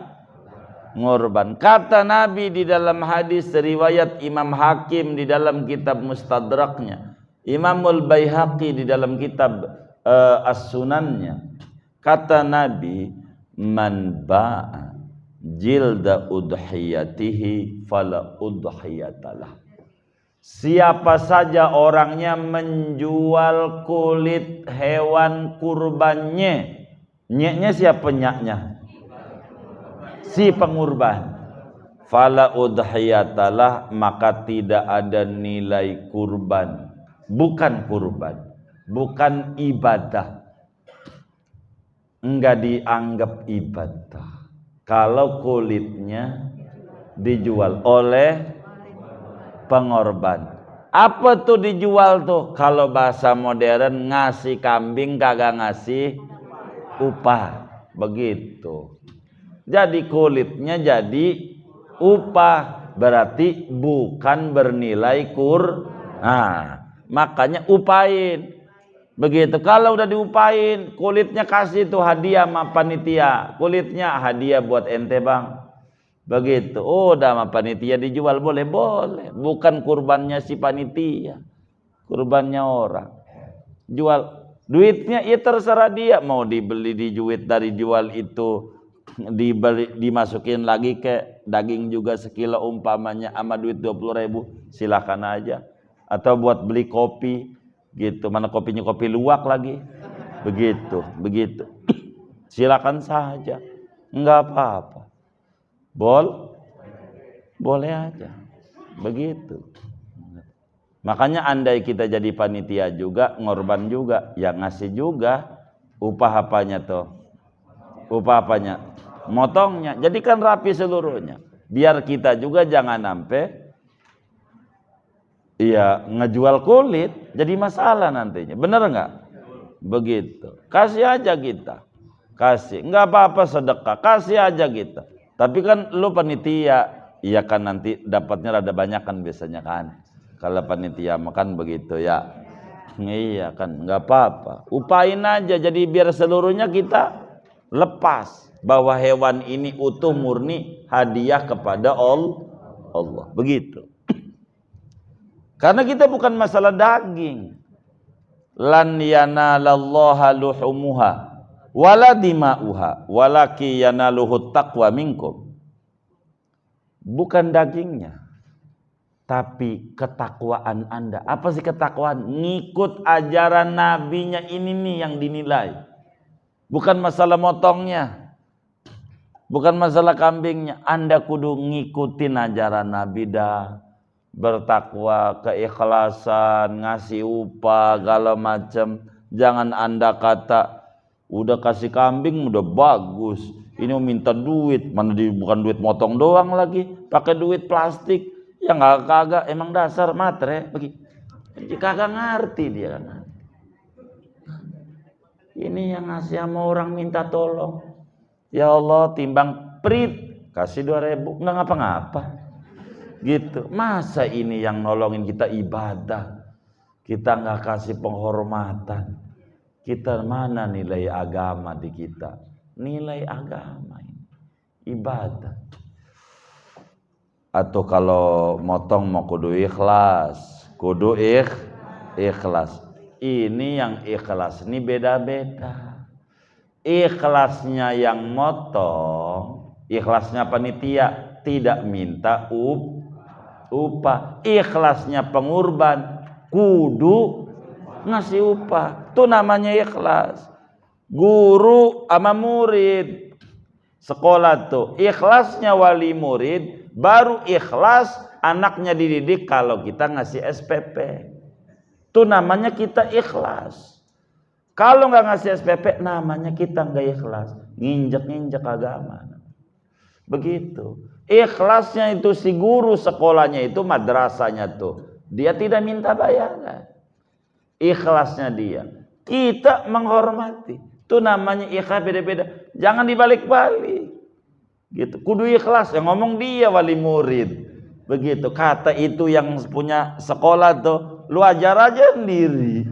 ngurban. Kata Nabi di dalam hadis riwayat Imam Hakim di dalam kitab Mustadraknya, Imamul Baihaqi di dalam kitab As-Sunannya, kata Nabi, man ba'a jilda udhiyatihi fala udhiyatalah. Siapa saja orangnya menjual kulit hewan kurbannya, Nyeknya siapa nyaknya? Si pengurban. Fala udhiyatalah, maka tidak ada nilai kurban. Bukan kurban, bukan ibadah. Enggak dianggap ibadah kalau kulitnya dijual oleh pengorban. Apa tuh dijual tuh? Kalau bahasa modern, ngasih kambing kagak ngasih upah. Begitu. Jadi kulitnya jadi upah, berarti bukan bernilai Nah, makanya upain. Begitu. Kalau udah diupain, kulitnya kasih tuh hadiah sama panitia. Kulitnya hadiah buat ente, Bang. Begitu. Oh, udah sama panitia dijual, boleh. Bukan kurbannya si panitia, kurbannya orang. Jual duitnya ya terserah dia, mau dibeli dijuit dari jual itu, dimasukin lagi ke daging juga sekilo umpamanya sama duit 20.000, silakan aja. Atau buat beli kopi gitu, mana kopinya kopi luwak lagi, begitu silakan saja, enggak apa-apa. Boleh aja begitu. Makanya andai kita jadi panitia juga, ngorban juga, yang ngasih juga upah apanya tuh? Upah apanya? Motongnya. Jadikan rapi seluruhnya. Biar kita juga jangan sampai ngejual kulit jadi masalah nantinya. Bener nggak? Begitu. Kasih aja kita. Kasih. Nggak apa-apa sedekah. Kasih aja kita. Tapi kan lu panitia, iya kan nanti dapatnya rada banyak kan biasanya kan. Kalau panitia makan begitu ya. Iya kan, nggak apa-apa. Upain aja, jadi biar seluruhnya kita lepas bahwa hewan ini utuh murni hadiah kepada Allah. Begitu. Karena kita bukan masalah daging. Lan yanalallaha luhumuha wala dima'uha walaki yanaluhut taqwa minkum. Bukan dagingnya, tapi ketakwaan Anda. Apa sih ketakwaan? Ngikut ajaran nabinya, ini nih yang dinilai. Bukan masalah motongnya, bukan masalah kambingnya. Anda kudu ngikutin ajaran nabi dah. Bertakwa, keikhlasan, ngasih upah, segala macam. Jangan Anda kata, udah kasih kambing udah bagus, ini minta duit, mana bukan duit motong doang lagi, pakai duit plastik. Ya kagak, emang dasar matre begitu. Kagak ngerti dia kan. Ini yang ngasih sama orang minta tolong. Ya Allah, timbang prit kasih 2.000, nggak ngapa-ngapa. Gitu. Masa ini yang nolongin kita ibadah, kita nggak kasih penghormatan. Kita mana nilai agama di kita? Nilai agama ini ibadah. Atau kalau motong mau kudu ikhlas, ikhlas. Ini yang ikhlas ini beda-beda. Ikhlasnya yang motong, ikhlasnya panitia tidak minta upah. Ikhlasnya pengurban kudu ngasih upah. Itu namanya ikhlas. Guru sama murid sekolah tuh, ikhlasnya wali murid, baru ikhlas anaknya dididik kalau kita ngasih SPP. Itu namanya kita ikhlas. Kalau nggak ngasih SPP, namanya kita nggak ikhlas, nginjek agama. Begitu. Ikhlasnya itu si guru sekolahnya itu, madrasahnya tuh, dia tidak minta bayaran. Ikhlasnya dia, kita menghormati. Itu namanya ikhlas, beda-beda. Jangan dibalik-balik. Gitu. Kudu ikhlas, yang ngomong dia wali murid. Begitu. Kata itu yang punya sekolah tuh, lu ajar aja sendiri.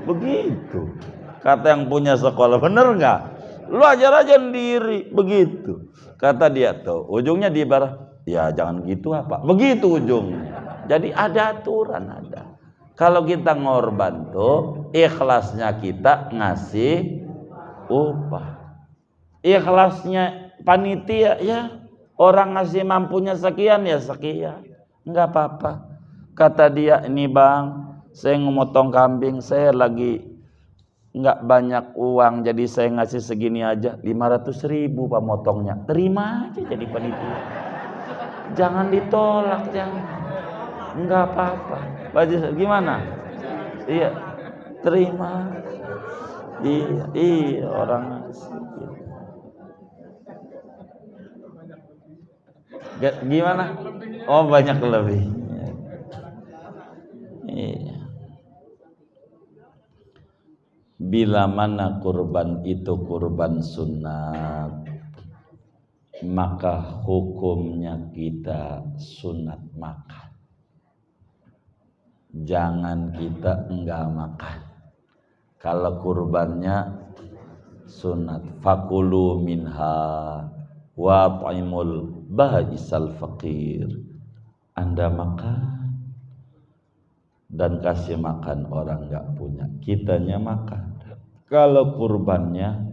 Begitu. Kata yang punya sekolah, bener nggak? Lu ajar aja sendiri. Begitu. Kata dia tuh, ujungnya di ibarat, ya jangan gitu apa. Begitu ujungnya. Jadi ada aturan, ada. Kalau kita ngorban tuh, ikhlasnya kita ngasih upah. Ikhlasnya panitia ya, orang ngasih mampunya sekian ya sekian, nggak apa-apa. Kata dia, ini bang, saya ngomotong kambing, saya lagi nggak banyak uang, jadi saya ngasih segini aja, 500.000 Pak motongnya, terima aja jadi panitia, jangan ditolak, jangan, nggak apa-apa. Baju gimana? Iya, terima. Iya orang ngasih. Gimana? Oh banyak lebih. Iya. Bila mana kurban itu kurban sunat, maka hukumnya kita sunat makan. Jangan kita enggak makan. Kalau kurbannya sunat, fakulu minha wa ta'imul ba'isal faqir. Anda makan dan kasih makan orang enggak punya, kitanya makan. Kalau kurbannya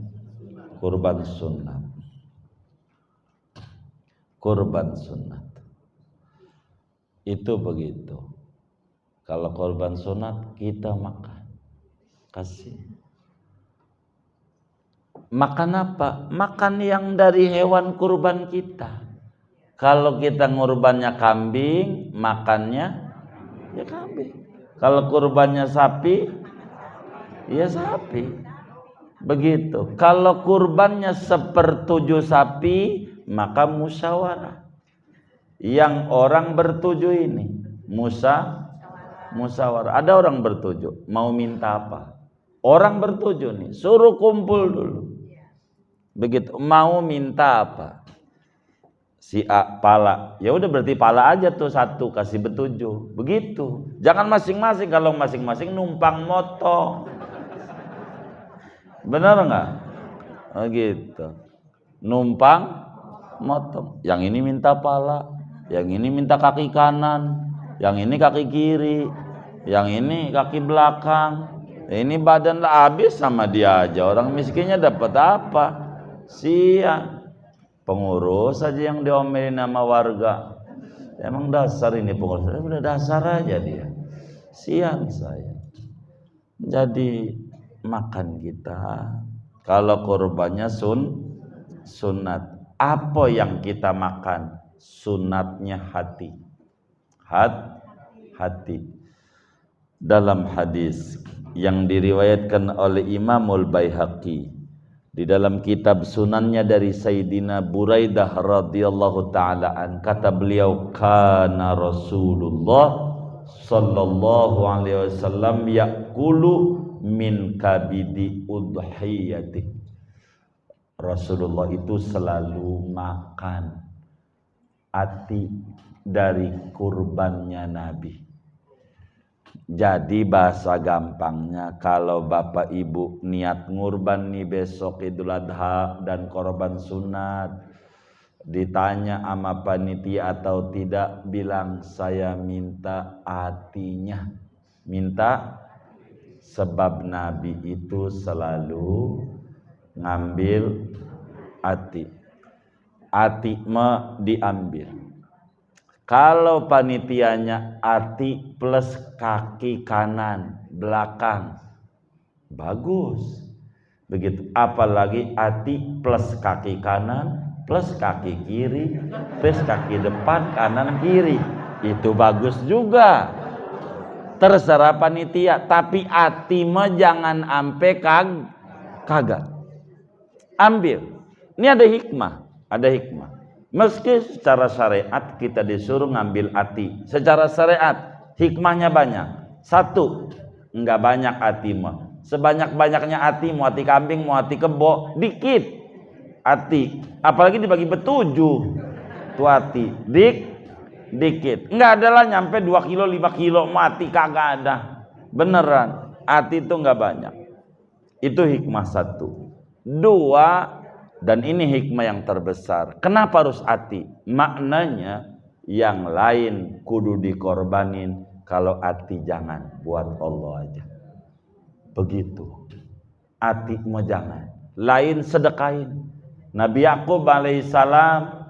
kurban sunat, kurban sunat itu begitu. Kalau kurban sunat kita makan, kasih. Makan apa? Makan yang dari hewan kurban kita. Kalau kita ngurbannya kambing, makannya ya kambing. Kalau kurbannya sapi, ya sapi. Begitu. Kalau kurbannya 1/7 sapi, maka musyawarah. Yang orang bertujuh ini musyawarah. Ada orang bertujuh, mau minta apa? Orang bertujuh nih, suruh kumpul dulu. Begitu, mau minta apa? Si A pala, ya udah berarti pala aja tuh satu, kasih bertujuh. Begitu. Jangan masing-masing, kalau masing-masing numpang motong. Benar nggak? Oh gitu. Numpang motong. Yang ini minta pala, yang ini minta kaki kanan, yang ini kaki kiri, yang ini kaki belakang. Ini badan lah, habis sama dia aja. Orang miskinnya dapat apa? Siang. Pengurus saja yang diomelin sama warga. Emang dasar ini pengurus. Udah dasar aja dia. Siang saya. Jadi makan kita, kalau kurbannya sunat. Apa yang kita makan? Sunatnya hati. Hati. Dalam hadis yang diriwayatkan oleh Imamul Baihaqi di dalam kitab sunannya dari Sayyidina Buraidah radhiyallahu ta'ala an, kata beliau, kana Rasulullah sallallahu alaihi wasallam ya'kulu min kabidi udhiyati. Rasulullah itu selalu makan ati dari kurbannya Nabi. Jadi bahasa gampangnya, kalau bapak ibu niat ngurban nih besok Idul Adha dan korban sunat, ditanya sama panitia atau tidak, bilang saya minta hatinya. Minta, sebab Nabi itu selalu ngambil hati. Hati diambil. Kalau panitianya hati plus kaki kanan belakang, bagus. Begitu. Apalagi hati plus kaki kanan plus kaki kiri plus kaki depan kanan kiri, itu bagus juga. Terserah panitia, tapi hati mah jangan ampe kagak. Ambil. Ini ada hikmah. Meski secara syariat kita disuruh ngambil hati, secara syariat hikmahnya banyak. Satu, enggak banyak hati mah. Sebanyak-banyaknya hati, mau hati kambing, mau hati kebo, dikit hati. Apalagi dibagi bertujuh tuh hati, dikit. Enggak ada lah nyampe 2 kilo 5 kilo mati, kagak ada. Beneran, hati itu enggak banyak. Itu hikmah satu. Dua, dan ini hikmah yang terbesar. Kenapa harus hati? Maknanya yang lain kudu dikorbanin, kalau hati jangan, buat Allah aja. Begitu. Hati mau jangan. Lain sedekain. Nabi Yakub alaihissalam,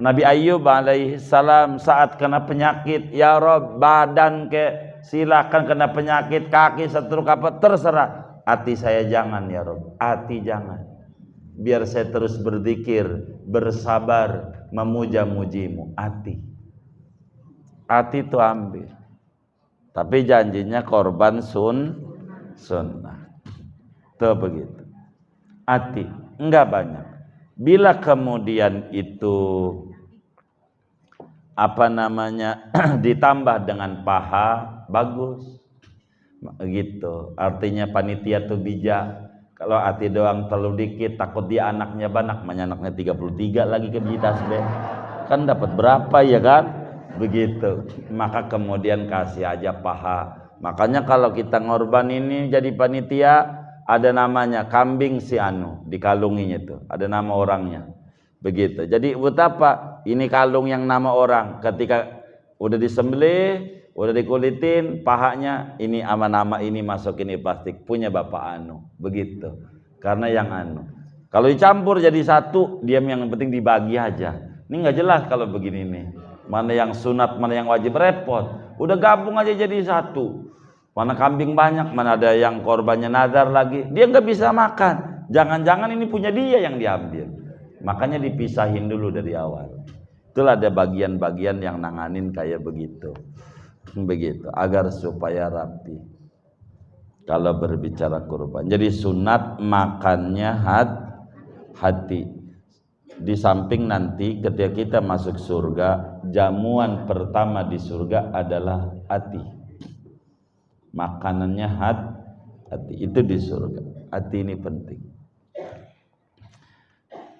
Nabi Ayub alaihissalam saat kena penyakit, ya Rob, badan ke silakan kena penyakit, kaki setruk apa terserah. Ati saya jangan ya Rob, ati jangan. Biar saya terus berzikir, bersabar, memuja-mujimu. Ati itu ambil. Tapi janjinya korban sunnah. Tuh begitu. Ati, enggak banyak. Bila kemudian itu ditambah dengan paha, bagus. Gitu. Artinya panitia tuh bijak. Kalau ati doang terlalu dikit, takut dia anaknya banyak, anaknya 33 lagi ke tasbih. Kan dapat berapa ya kan? Begitu. Maka kemudian kasih aja paha. Makanya kalau kita ngorban ini jadi panitia, ada namanya kambing si anu, dikalunginya itu. Ada nama orangnya. Begitu. Jadi buat apa? Ini kalung yang nama orang. Ketika udah disembelih, udah dikulitin, pahanya ini ama nama ini masukin di plastik, punya bapak anu. Begitu. Karena yang anu. Kalau dicampur jadi satu, diam, yang penting dibagi aja. Ini nggak jelas kalau begini nih. Mana yang sunat, mana yang wajib, repot. Udah gabung aja jadi satu. Mana kambing banyak, mana ada yang korbannya nazar lagi. Dia nggak bisa makan. Jangan-jangan ini punya dia yang diambil. Makanya dipisahin dulu dari awal. Itulah ada bagian-bagian yang nanganin kayak begitu. Begitu, agar supaya rapi. Kalau berbicara kurban. Jadi sunat makannya hati. Di samping nanti ketika kita masuk surga, jamuan pertama di surga adalah hati. Makanannya hati, itu di surga. Hati ini penting.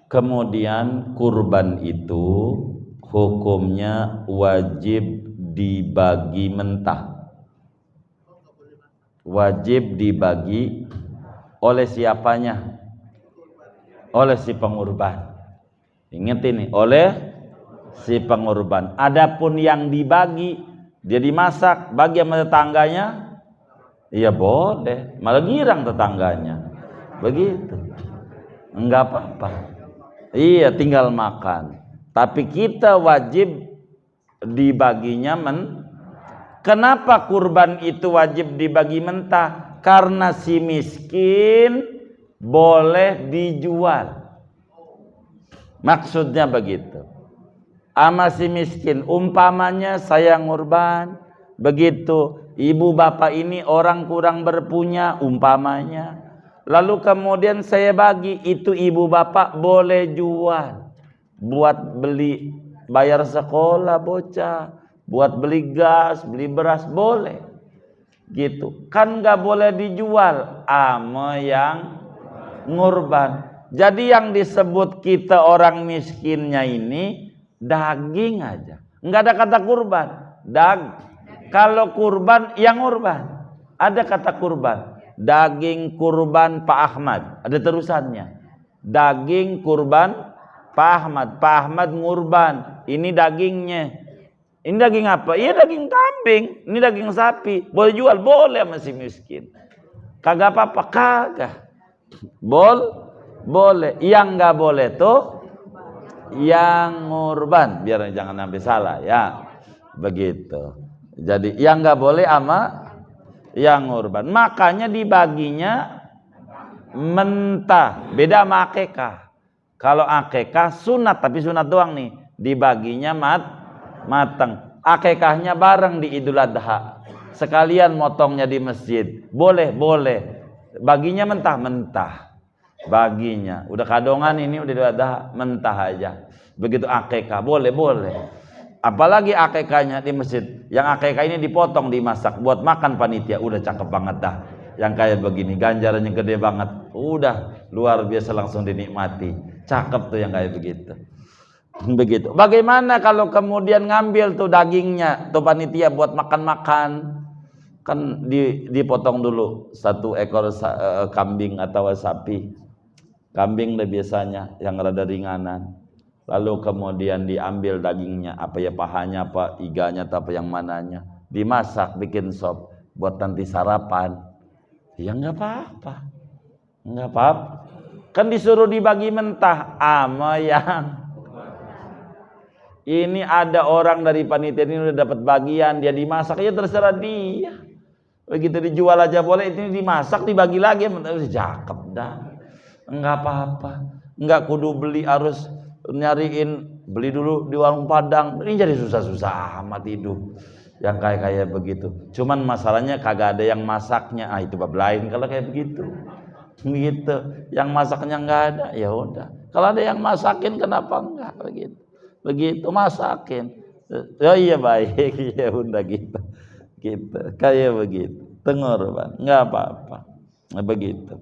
Kemudian kurban itu hukumnya wajib dibagi mentah. Wajib dibagi oleh siapanya? Oleh si pengurban. Ingat ini, oleh si pengurban. Adapun yang dibagi, dia dimasak, bagi sama tetangganya, iya boleh, malah girang tetangganya. Begitu. Enggak apa-apa. Iya, tinggal makan. Tapi kita wajib dibaginya Kenapa kurban itu wajib dibagi mentah? Karena si miskin boleh dijual. Maksudnya begitu. Ama si miskin, umpamanya saya ngurban, begitu. Ibu bapak ini orang kurang berpunya, umpamanya. Lalu kemudian saya bagi, itu ibu bapak boleh jual. Buat beli bayar sekolah bocah, buat beli gas, beli beras, boleh. Gitu. Kan nggak boleh dijual ama yang ngurban. Jadi yang disebut kita orang miskinnya ini daging aja. Nggak ada kata kurban. Kalau kurban yang kurban. Ada kata kurban. Daging kurban Pak Ahmad. Ada terusannya. Daging kurban Pak Ahmad. Pak Ahmad ngurban. Ini dagingnya. Ini daging apa? Iya daging kambing. Ini daging sapi. Boleh jual? Boleh masih miskin. Kagak apa-apa? Kagak. Boleh. Yang nggak boleh tuh yang ngurban. Biar jangan sampai salah ya. Begitu. Jadi yang nggak boleh ama yang ngurban. Makanya dibaginya mentah. Beda sama akekah. Kalau akekah sunat, tapi sunat doang nih. Dibaginya matang. Akekahnya bareng di Idul Adha. Sekalian motongnya di masjid. Boleh. Baginya mentah. Baginya udah kadongan ini udah mentah aja. Begitu akekah boleh. Apalagi akekahnya di masjid. Yang akekah ini dipotong, dimasak buat makan panitia, udah cakep banget dah. Yang kayak begini ganjarannya gede banget, udah luar biasa, langsung dinikmati. Cakep tuh yang kayak begitu. Begitu. Bagaimana kalau kemudian ngambil tuh dagingnya tuh panitia buat makan-makan? Kan dipotong dulu satu ekor kambing atau sapi. Kambing deh biasanya yang rada ringanan. Lalu kemudian diambil dagingnya, apa ya pahanya, apa iganya, atau apa yang mananya. Dimasak, bikin sop buat nanti sarapan. Ya nggak apa-apa. Kan disuruh dibagi mentah ama yang ini ada orang dari panitia ini udah dapat bagian, dia dimasak, ya terserah dia. Begitu dijual aja boleh, ini dimasak dibagi lagi, cakep dah. Enggak apa-apa, enggak kudu beli, harus nyariin beli dulu di warung Padang. Ini jadi susah-susah amat hidup yang kayak begitu. Cuman masalahnya kagak ada yang masaknya. Itu bab lain kalau kayak begitu. Gitu. Yang masaknya enggak ada, ya udah. Kalau ada yang masakin kenapa enggak begitu? Begitu masakin. Oh iya baik, ya udah gitu. Gitu. Kayak begitu. Tengorban, enggak apa-apa. Begitu.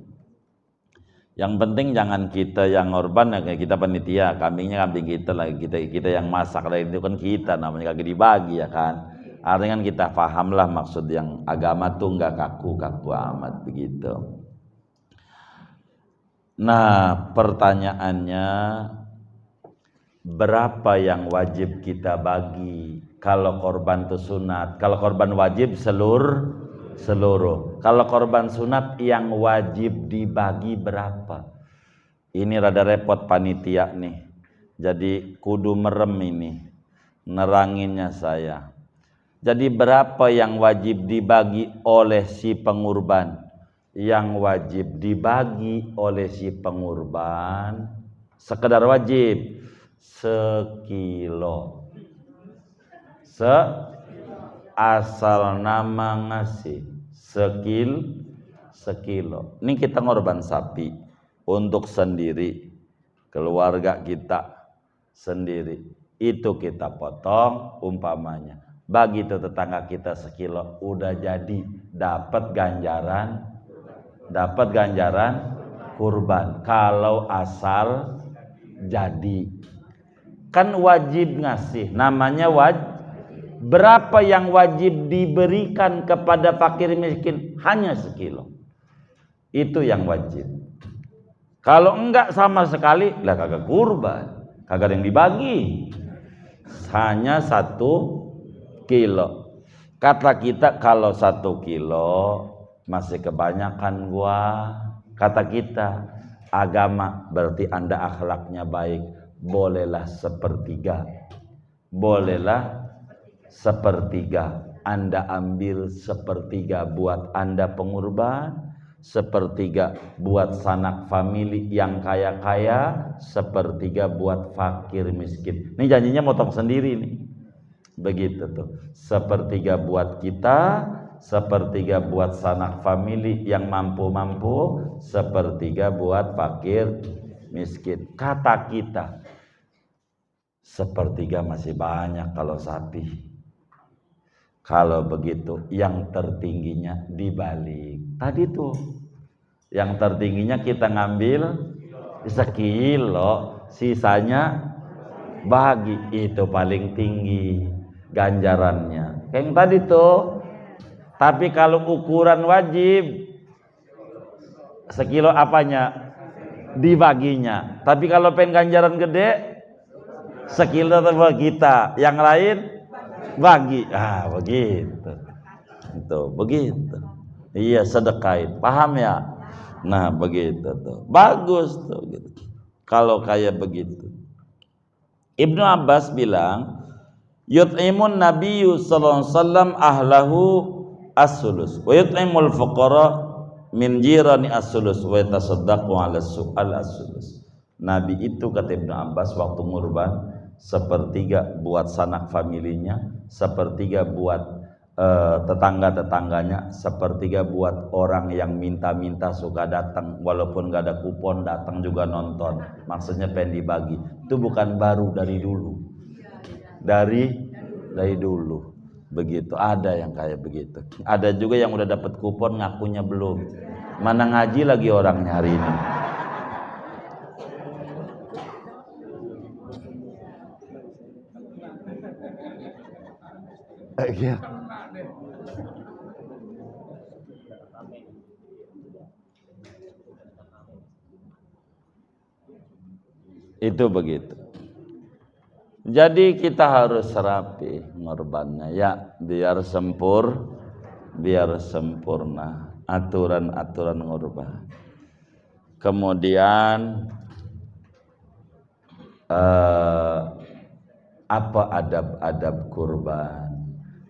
Yang penting jangan kita yang ngorban, ya kayak kita panitia, kambingnya kambing kita lah, kita yang masak lah, itu kan kita namanya kagak dibagi ya kan. Artinya kan kita paham lah maksud yang agama tuh nggak kaku-kaku amat begitu. Nah pertanyaannya, berapa yang wajib kita bagi kalau korban itu sunat? Kalau korban wajib seluruh. Kalau korban sunat yang wajib dibagi berapa? Ini rada repot panitia nih. Jadi kudu merem ini neranginnya saya. Jadi berapa yang wajib dibagi oleh si pengurban? Yang wajib dibagi oleh si pengurban sekedar wajib sekilo. Asal nama ngasih sekilo. Ini kita ngorban sapi untuk sendiri, keluarga kita sendiri. Itu kita potong umpamanya. Bagi itu tetangga kita sekilo, udah jadi dapat ganjaran kurban. Kalau asal jadi. Kan wajib ngasih, namanya wajib. Berapa yang wajib diberikan kepada fakir miskin? Hanya sekilo. Itu yang wajib. Kalau enggak sama sekali, lah kagak kurban, kagak yang dibagi. Hanya 1 kilo. Kata kita kalau 1 kilo masih kebanyakan gua. Kata kita agama berarti Anda akhlaknya baik, bolehlah sepertiga, Anda ambil sepertiga buat Anda pengurban, sepertiga buat sanak famili yang kaya-kaya, sepertiga buat fakir miskin. Ini janjinya motong sendiri nih. Begitu tuh. Sepertiga buat kita, sepertiga buat sanak famili yang mampu-mampu, sepertiga buat fakir miskin. Kata kita sepertiga masih banyak kalau sapi. Kalau begitu yang tertingginya dibalik. Tadi tuh yang tertingginya kita ngambil sekilo, sisanya bagi, itu paling tinggi ganjarannya. Kayak yang tadi tuh. Tapi kalau ukuran wajib sekilo apanya? Dibaginya. Tapi kalau pengen ganjaran gede, sekilo tetap kita, yang lain bagi. Begitu. Itu begitu. Iya, sedekahin. Paham ya? Nah, begitu tuh. Bagus tuh gitu. Kalau kayak begitu. Ibnu Abbas bilang, yut'imun nabiyyu sallallahu alaihi wasallam ahlahu as-sulus wa yut'imul fuqara min jirani as-sulus wa yatasaddaqu 'ala su'al as-sulus. Nabi itu kata Ibnu Abbas waktu ngurban, sepertiga buat sanak familinya, sepertiga buat tetangga-tetangganya, sepertiga buat orang yang minta-minta suka datang walaupun gak ada kupon, datang juga nonton, maksudnya pengen dibagi. Itu bukan baru, dari dulu, dari dulu begitu. Ada yang kayak begitu, ada juga yang udah dapat kupon ngakunya belum, mana ngaji lagi orangnya hari ini. Ya. Itu begitu. Jadi kita harus rapi ngorbannya ya, biar sempurna aturan-aturan ngorban. Kemudian apa adab-adab kurban?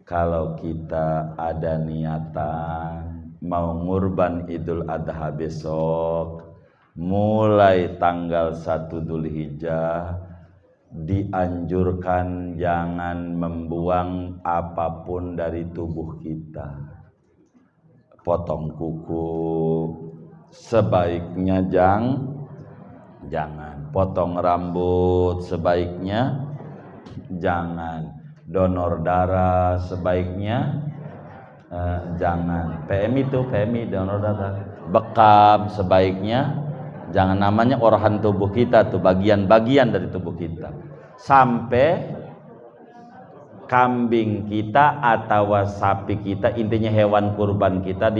kalau kita ada niatan mau ngurban Idul Adha besok, mulai tanggal 1 Dzulhijjah, dianjurkan jangan membuang apapun dari tubuh kita. Potong kuku sebaiknya jangan. Potong rambut sebaiknya jangan. Donor darah sebaiknya jangan. PMI donor darah. Bekam sebaiknya jangan, namanya organ tubuh kita tuh, bagian-bagian dari tubuh kita. Sampai kambing kita atau sapi kita, intinya hewan kurban kita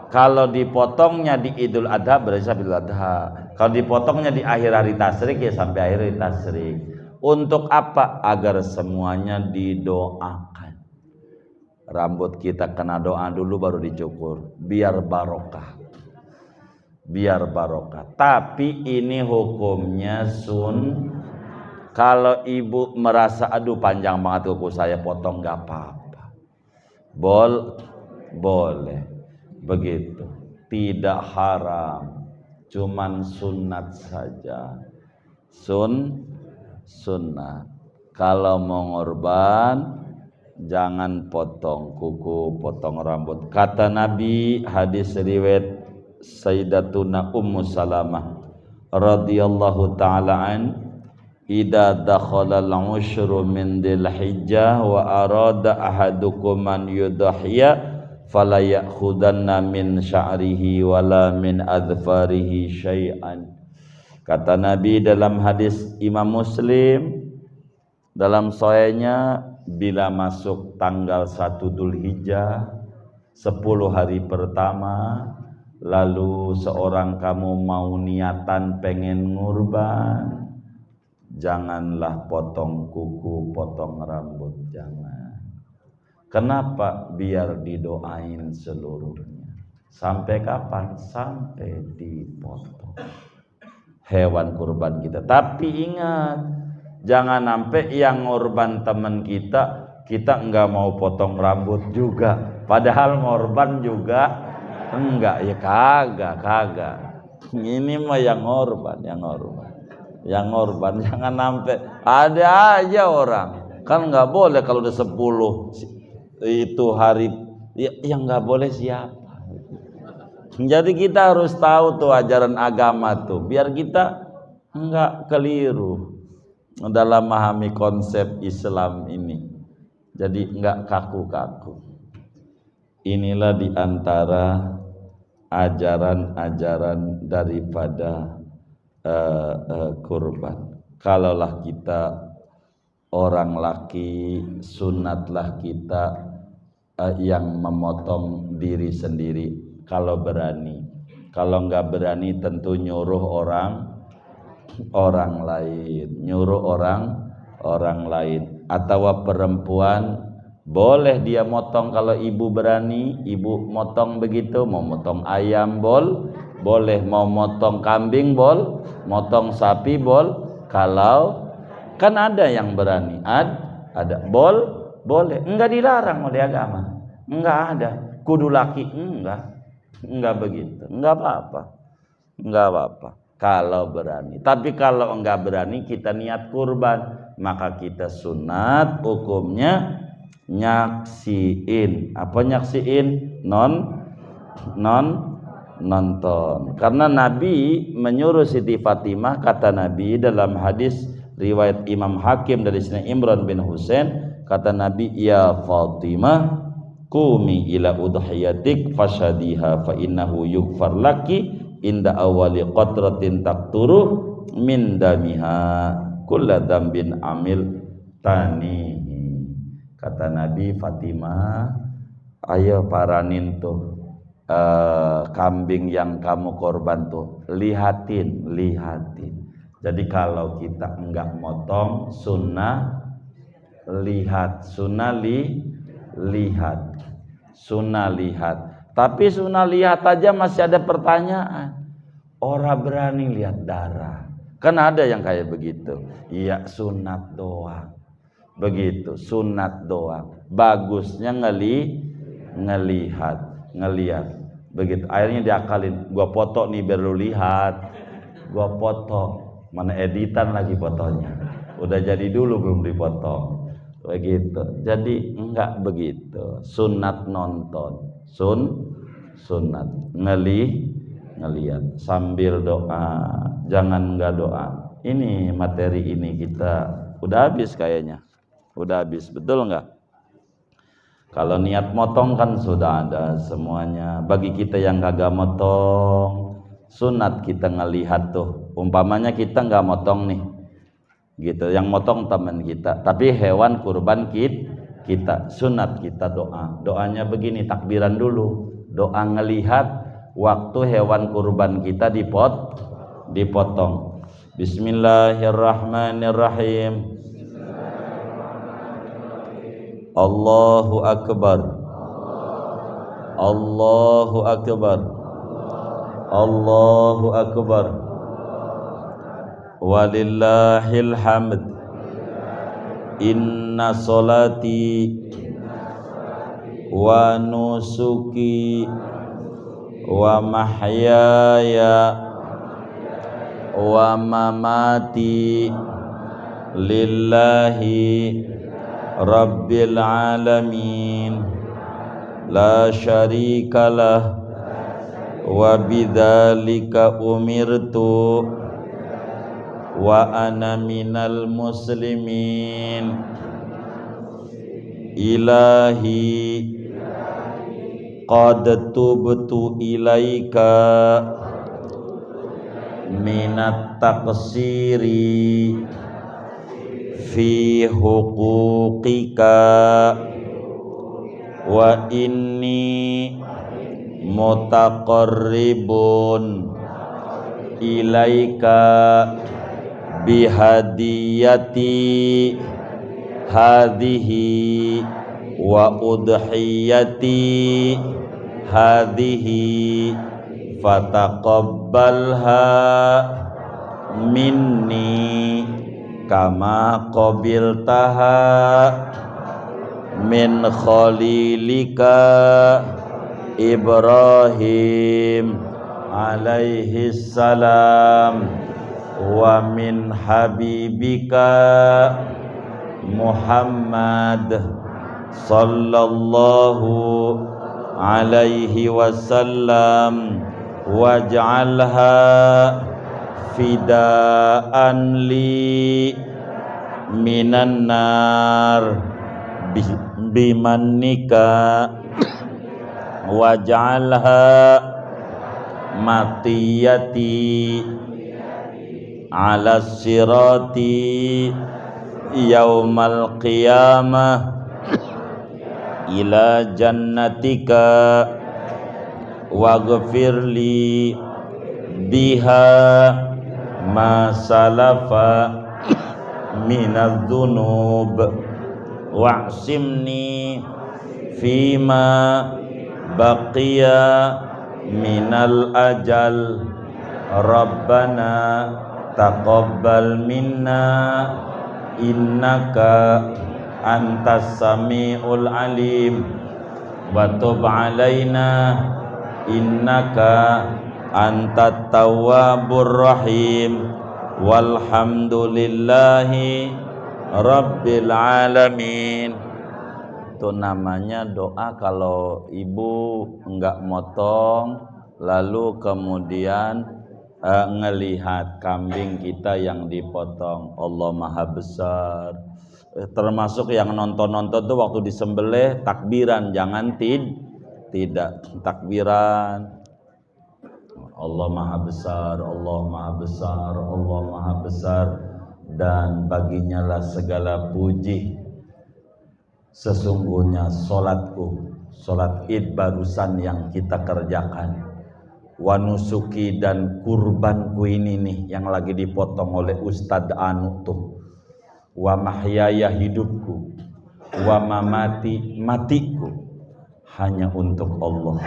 kalau dipotongnya di Idul Adha berarti Idul Adha. Kalau dipotongnya di akhir hari tasyrik ya sampai akhir hari tasyrik. Untuk apa? Agar semuanya didoakan. Rambut kita kena doa dulu baru dicukur, biar barokah. Tapi ini hukumnya kalau ibu merasa aduh panjang banget kuku saya, potong nggak apa-apa, boleh begitu, tidak haram, cuman sunat saja. Sunnah. Kalau mau ngorban jangan potong kuku, potong rambut. Kata Nabi, hadis riwayat Sayyidatuna Ummu Salamah radhiyallahu taala an, idza dakhala al-ushru min dzilhijjah wa arada ahadukum an yudhiya fala ya'khudanna min sya'rihi wala min adfarihi syai'an. Kata Nabi dalam hadis Imam Muslim dalam sahihnya, bila masuk tanggal 1 Dzulhijjah 10 hari pertama, lalu seorang kamu mau niatan pengen ngurban, janganlah potong kuku, potong rambut, jangan. Kenapa? Biar didoain seluruhnya. Sampai kapan? Sampai dipotong hewan kurban kita. Tapi ingat, jangan sampai yang ngorban teman kita enggak mau potong rambut juga, padahal ngorban juga enggak. Ya kagak. Ini mah yang ngorban. Jangan sampai ada aja orang kan nggak boleh kalau udah 10 itu hari yang nggak boleh siapa. Jadi kita harus tahu tuh ajaran agama tuh, biar kita enggak keliru dalam memahami konsep Islam ini. Jadi enggak kaku-kaku. Inilah diantara ajaran-ajaran daripada kurban. Kalaulah kita orang laki, sunatlah kita yang memotong diri sendiri kalau berani. Kalau enggak berani tentu nyuruh orang lain. Atau perempuan boleh dia motong, kalau ibu berani, ibu motong begitu. Mau motong ayam boleh, mau motong kambing motong sapi kalau kan ada yang berani, ada boleh, enggak dilarang oleh agama, enggak ada kudu laki, enggak begitu, enggak apa-apa kalau berani. Tapi kalau enggak berani, kita niat kurban, maka kita sunat hukumnya nyaksiin. Apa nyaksiin? Nonton. Karena Nabi menyuruh Siti Fatimah, kata Nabi dalam hadis riwayat Imam Hakim dari Sina Imran bin Husain, kata Nabi, ya Fatimah qumi ila udhiyatik fashadiha fa innahu yughfar laki inda awali qatratin taqturu min damiha kulla dambin amil tanihi. Kata Nabi, Fatimah, ayo paranin tuh kambing yang kamu korban tuh, lihatin. Jadi kalau kita enggak motong, sunnah lihat. Tapi sunnah lihat aja masih ada pertanyaan. Orang berani lihat darah, kan ada yang kayak begitu. Iya, sunat doang. begitu, sunat doang. Bagusnya ngelihat begitu. Akhirnya diakalin, gua foto nih biar lu lihat, gua foto, mana editan lagi fotonya, udah jadi dulu belum dipotong, begitu. Jadi enggak begitu, sunat nonton, sunat ngelihat sambil doa, jangan enggak doa. Ini materi ini kita udah habis kayaknya, udah habis, betul enggak? Kalau niat motong kan sudah ada semuanya. Bagi kita yang kagak motong, sunat kita ngelihat tuh. Umpamanya kita nggak motong nih, gitu. Yang motong teman kita, tapi hewan kurban kita. Sunat kita doa. Doanya begini, takbiran dulu. Doa ngelihat waktu hewan kurban kita dipotong. Bismillahirrahmanirrahim. Allahu Akbar. Allahu Akbar. Allahu Akbar. Walillahil hamd. Inna salati wa nusuki wa mahyaya wa mamati lillahi Rabbil alamin la syarikalah wa bidzalika umirtu wa ana minal muslimin. Ilahi qad tubtu ilaika minat taqsiri fi huquqika wa inni mutaqarribun ilaika bihadiyati hadhihi wa udhiyati hadhihi fataqabbalha minni kama qabiltaha min khalilika Ibrahim alaihi salam wa min habibika Muhammad sallallahu alaihi wasallam waj'alha fidaan li minan nar bimannika waj'alha matiyati ala sirati yaumal qiyamah ila jannatika waghfirli biha ma salafa minadz dzunub wa'simni fima baqiya minal ajal rabbana taqabbal minna innaka antas samiul alim wa tub alaina innaka antat tawwabur rahim walhamdulillahi rabbil alamin. Itu namanya doa kalau ibu enggak motong lalu kemudian ngelihat kambing kita yang dipotong. Allah Maha Besar. Termasuk yang nonton-nonton tuh waktu disembelih takbiran, jangan tidak takbiran. Allah Maha Besar, Allah Maha Besar, Allah Maha Besar, dan baginya lah segala puji. Sesungguhnya solatku, solat id barusan yang kita kerjakan, wanusuki dan kurbanku ini nih yang lagi dipotong oleh Ustadz Anu tuh, wa mahyaya hidupku, wa mamati matiku, hanya untuk Allah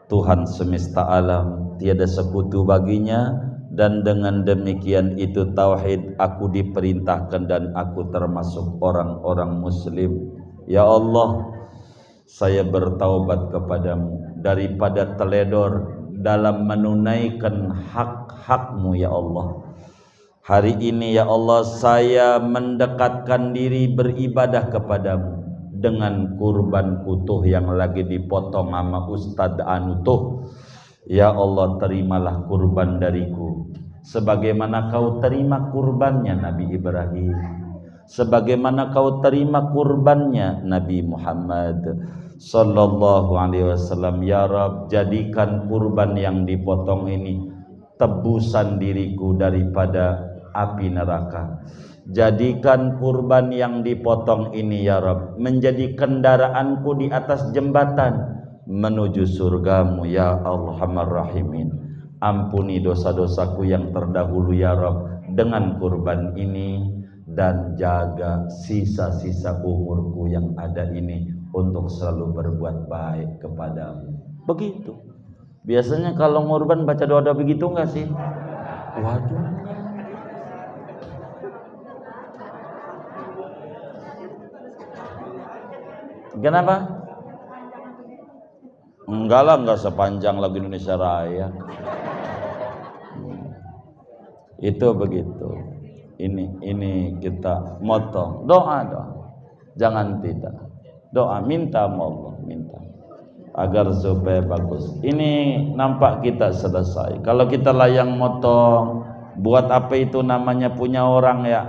Tuhan semesta alam, tiada sekutu baginya dan dengan demikian itu tauhid aku diperintahkan dan aku termasuk orang-orang muslim. Ya Allah, saya bertaubat kepadamu daripada teledor dalam menunaikan hak-hakmu ya Allah. Hari ini ya Allah saya mendekatkan diri beribadah kepadamu dengan kurban kutuh yang lagi dipotong sama Ustadz Anu tuh. Ya Allah, terimalah kurban dariku sebagaimana kau terima kurbannya Nabi Ibrahim, sebagaimana kau terima kurbannya Nabi Muhammad sallallahu alaihi wasallam. Ya Rabb, jadikan kurban yang dipotong ini tebusan diriku daripada api neraka. Jadikan kurban yang dipotong ini ya Rabb menjadi kendaraanku di atas jembatan menuju surgamu ya Arhamar Rahimin. Ampuni dosa-dosaku yang terdahulu ya Rabb dengan kurban ini, dan jaga sisa-sisa umurku yang ada ini untuk selalu berbuat baik kepadamu. Begitu. Biasanya kalau ngurban baca doa-doa begitu enggak sih? Waduh. Kenapa? Enggak lah, enggak sepanjang lagu Indonesia Raya. Itu begitu. Ini kita motong doa. Jangan tidak. Doa, minta sama Allah, minta agar supaya bagus. Ini nampak kita selesai. Kalau kita layang motong, buat apa itu namanya punya orang ya?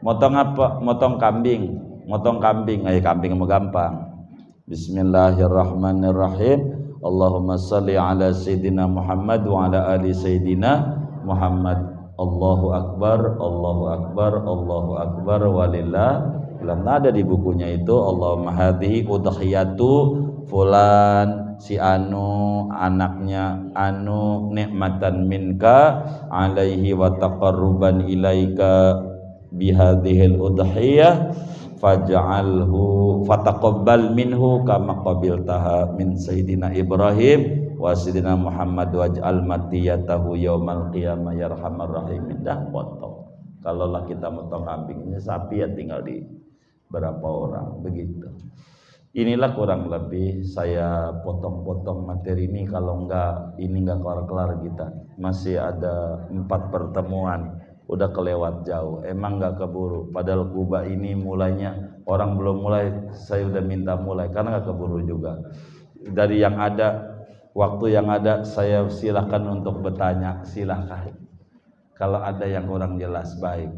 Motong apa? Motong kambing. Motong kambing, kambing mau gampang. Bismillahirrahmanirrahim. Allahumma salli ala Sayyidina Muhammad wa ala ali Sayyidina Muhammad. Allahu Akbar, Allahu Akbar, Allahu Akbar, walillah. Ada di bukunya itu, Allahumma hadhihi udhiyatu fulan, si anu anaknya anu nikmatan minka alaihi wa taqarruban ilaika bihadhil udhiyah faj'alhu fataqabbal minhu kama qabiltaha min Sayyidina Ibrahim wa Sayyidina Muhammad waj'al matiyatahu yaumal qiyamah ya arhamar rahimin. Dah potong. Kalau lah kita motong kambingnya, sapi ya tinggal di berapa orang begitu. Inilah kurang lebih saya potong-potong materi ini. Kalau enggak ini enggak kelar-kelar kita. Masih ada 4 pertemuan. Udah kelewat jauh, emang gak keburu. Padahal Kuba ini mulainya orang belum mulai, saya udah minta mulai karena gak keburu juga. Dari yang ada, waktu yang ada, saya silahkan untuk bertanya, silahkan. Kalau ada yang kurang jelas, baik.